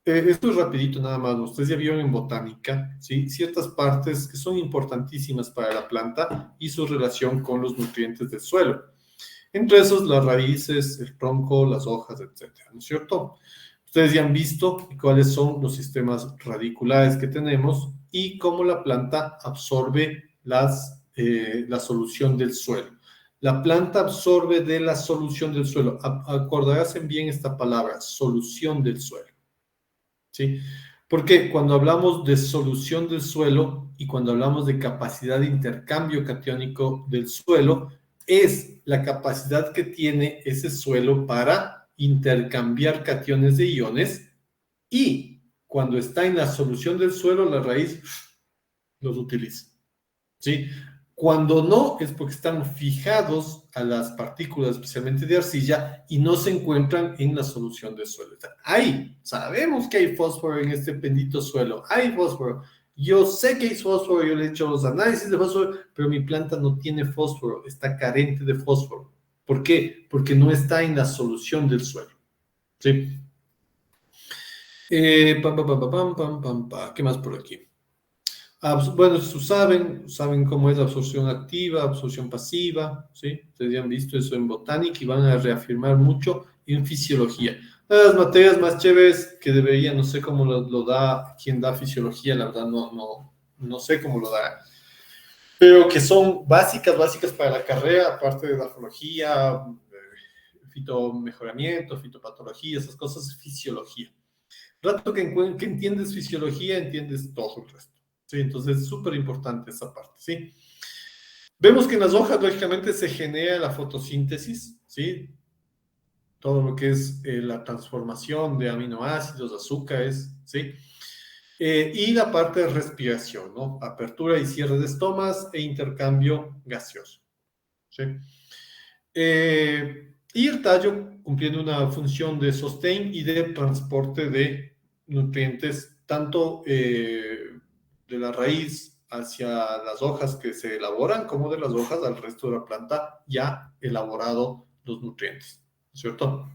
esto es rapidito nada más, ustedes ya vieron en botánica, ¿sí? Ciertas partes que son importantísimas para la planta y su relación con los nutrientes del suelo. Entre esos, las raíces, el tronco, las hojas, etcétera, ¿no es cierto? Ustedes ya han visto cuáles son los sistemas radiculares que tenemos y cómo la planta absorbe la solución del suelo. La planta absorbe de la solución del suelo. Acordarás bien esta palabra, solución del suelo. ¿Sí? Porque cuando hablamos de solución del suelo y cuando hablamos de capacidad de intercambio catiónico del suelo, es la capacidad que tiene ese suelo para intercambiar cationes de iones y cuando está en la solución del suelo, la raíz los utiliza. ¿Sí? Cuando no, es porque están fijados a las partículas, especialmente de arcilla, y no se encuentran en la solución del suelo. Sabemos que hay fósforo en este bendito suelo, hay fósforo. Yo sé que hay fósforo, yo le he hecho los análisis de fósforo, pero mi planta no tiene fósforo, está carente de fósforo. ¿Por qué? Porque no está en la solución del suelo. ¿Sí? ¿Qué más por aquí? Bueno, saben cómo es la absorción activa, absorción pasiva, ¿sí? Ustedes ya han visto eso en botánica y van a reafirmar mucho en fisiología. Una de las materias más chéveres que debería, no sé cómo lo da quien da fisiología, la verdad no sé cómo lo da, pero que son básicas para la carrera, aparte de grafología, fitomejoramiento, fitopatología, esas cosas, fisiología. Rato que entiendes fisiología, entiendes todo el resto. Sí, entonces es súper importante esa parte, ¿sí? Vemos que en las hojas, lógicamente, se genera la fotosíntesis, ¿sí? Todo lo que es la transformación de aminoácidos, azúcares, ¿sí? Y la parte de respiración, ¿no? Apertura y cierre de estomas e intercambio gaseoso, ¿sí? Y el tallo cumpliendo una función de sostén y de transporte de nutrientes, tanto de la raíz hacia las hojas que se elaboran, como de las hojas al resto de la planta ya elaborado los nutrientes, ¿cierto?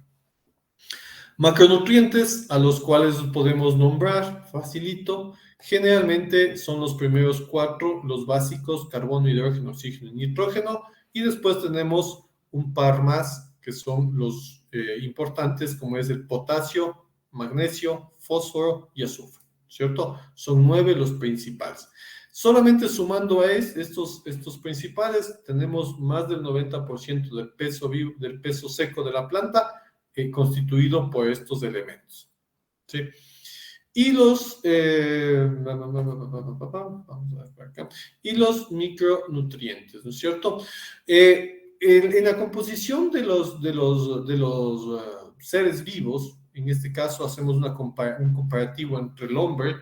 Macronutrientes a los cuales podemos nombrar facilito, generalmente son los primeros 4, los básicos, carbono, hidrógeno, oxígeno y nitrógeno, y después tenemos un par más que son los importantes, como es el potasio, magnesio, fósforo y azufre, ¿cierto? Son 9 los principales. Solamente sumando a estos principales, tenemos más del 90% del peso seco de la planta constituido por estos elementos, ¿sí? Y los micronutrientes, ¿no es cierto? En la composición de los seres vivos, en este caso hacemos un comparativo entre el hombre,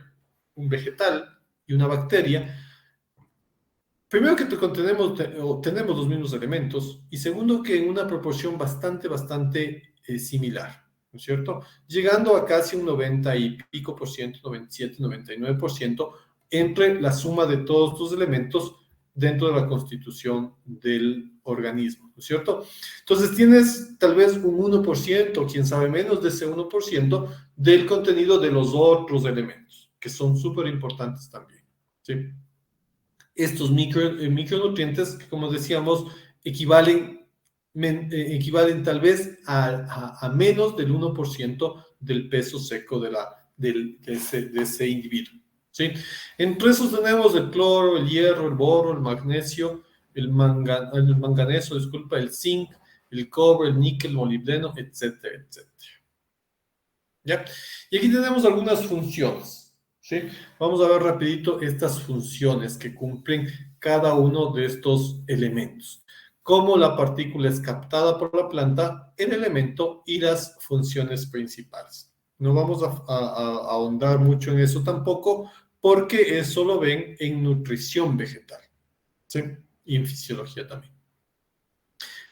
un vegetal y una bacteria. Primero que tenemos los mismos elementos y segundo que en una proporción bastante similar, ¿no es cierto? Llegando a casi un 90 y pico por ciento, 97, 99% entre la suma de todos estos elementos dentro de la constitución del organismo, ¿no es cierto? Entonces tienes tal vez un 1%, quién sabe menos de ese 1% del contenido de los otros elementos, que son súper importantes también, ¿sí? Estos micronutrientes, que como decíamos, equivalen tal vez a menos del 1% del peso seco de ese individuo, ¿sí? Entre esos tenemos el cloro, el hierro, el boro, el magnesio, el manganeso, disculpa, el zinc, el cobre, el níquel, el molibdeno, etcétera, etcétera. ¿Ya? Y aquí tenemos algunas funciones. ¿Sí? Vamos a ver rapidito estas funciones que cumplen cada uno de estos elementos. Cómo la partícula es captada por la planta, el elemento y las funciones principales. No vamos a ahondar mucho en eso tampoco, porque eso lo ven en nutrición vegetal, ¿sí? Y en fisiología también.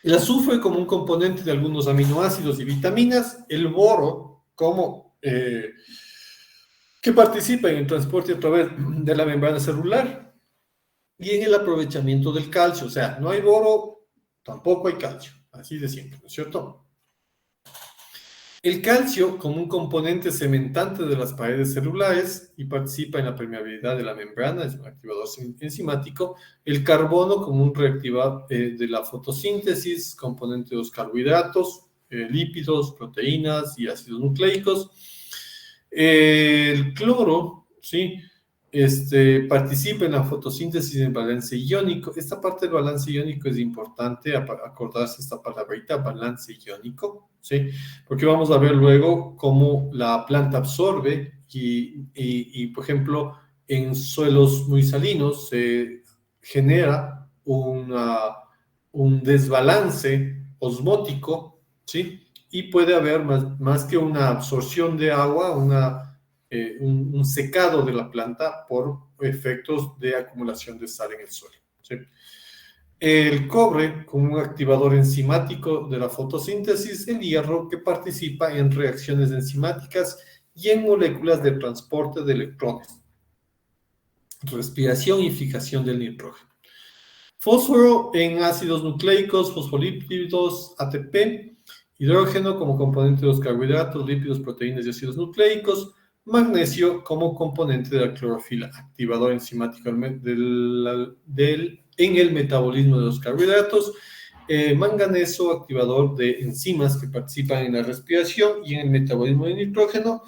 El azufre como un componente de algunos aminoácidos y vitaminas, el boro como... que participa en el transporte a través de la membrana celular y en el aprovechamiento del calcio. O sea, no hay boro, tampoco hay calcio. Así de simple, ¿no es cierto? El calcio, como un componente cementante de las paredes celulares y participa en la permeabilidad de la membrana, es un activador enzimático. El carbono, como un reactivador de la fotosíntesis, componente de los carbohidratos, lípidos, proteínas y ácidos nucleicos. El cloro, ¿sí? Participa en la fotosíntesis en balance iónico. Esta parte del balance iónico es importante acordarse esta palabrita, balance iónico, ¿sí? Porque vamos a ver luego cómo la planta absorbe y por ejemplo, en suelos muy salinos se genera un desbalance osmótico, ¿sí? Y puede haber más que una absorción de agua, un secado de la planta por efectos de acumulación de sal en el suelo, ¿sí? El cobre como un activador enzimático de la fotosíntesis, el hierro que participa en reacciones enzimáticas y en moléculas de transporte de electrones, respiración y fijación del nitrógeno. Fósforo en ácidos nucleicos, fosfolípidos, ATP, hidrógeno como componente de los carbohidratos, lípidos, proteínas y ácidos nucleicos, magnesio como componente de la clorofila, activador enzimático en el metabolismo de los carbohidratos, manganeso, activador de enzimas que participan en la respiración y en el metabolismo del nitrógeno,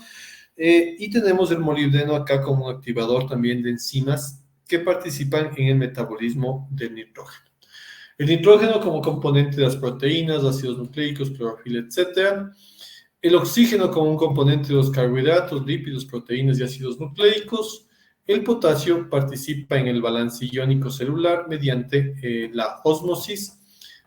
y tenemos el molibdeno acá como un activador también de enzimas que participan en el metabolismo del nitrógeno. El nitrógeno como componente de las proteínas, ácidos nucleicos, clorofila, etc. El oxígeno como un componente de los carbohidratos, lípidos, proteínas y ácidos nucleicos. El potasio participa en el balance iónico celular mediante la ósmosis,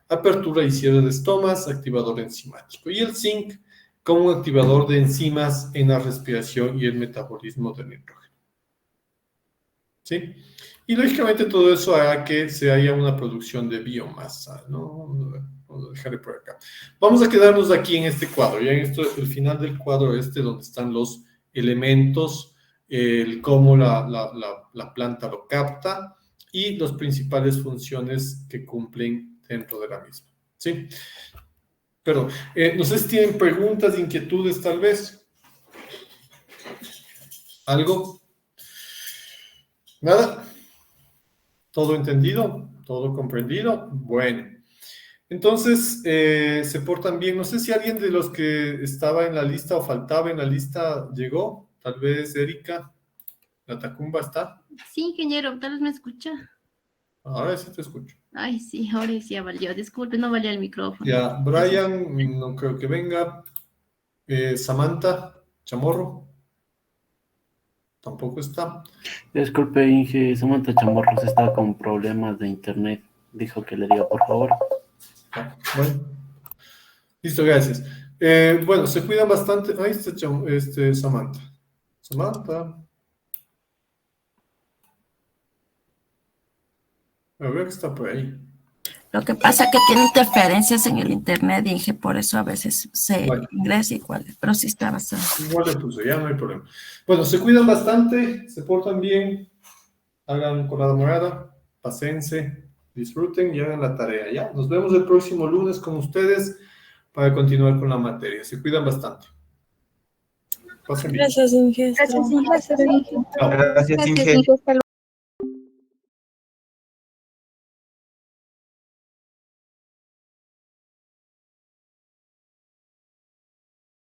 apertura y cierre de estomas, activador enzimático. Y el zinc como un activador de enzimas en la respiración y el metabolismo del nitrógeno. ¿Sí? Y lógicamente todo eso hará que se haya una producción de biomasa, ¿no? Vamos a dejarle por acá. Vamos a quedarnos aquí en este cuadro, ya en el final del cuadro donde están los elementos, cómo la planta lo capta y las principales funciones que cumplen dentro de la misma, ¿sí? Perdón, no sé si tienen preguntas, inquietudes tal vez. ¿Algo? ¿Nada? ¿Todo entendido? ¿Todo comprendido? Bueno. Entonces, se portan bien. No sé si alguien de los que estaba en la lista o faltaba en la lista llegó. Tal vez Erika. ¿La Tacumba está? Sí, ingeniero, tal vez me escucha. Ahora sí te escucho. Ay, sí, ahora sí ya valió. Disculpe, no valía el micrófono. Ya, Brian, no creo que venga. Samantha Chamorro. Tampoco está. Disculpe, Inge, Samantha Chamorros está con problemas de internet. Dijo que le diga, por favor. Bueno. Listo, gracias. Bueno, se cuidan bastante. Ahí está Samantha. Samantha. A ver, está por ahí. Lo que pasa es que tiene interferencias en el internet, dije, por eso a veces se Vale. ingresa igual, pero sí está bastante. Igual le puse, ya no hay problema. Bueno, se cuidan bastante, se portan bien, hagan colada morada, paséense, disfruten y hagan la tarea, ¿ya? Nos vemos el próximo lunes con ustedes para continuar con la materia. Se cuidan bastante. Pasen bien. Gracias, Inge. Gracias, Inge. Chao. Gracias, Gracias, Inge. Inge. Hasta luego.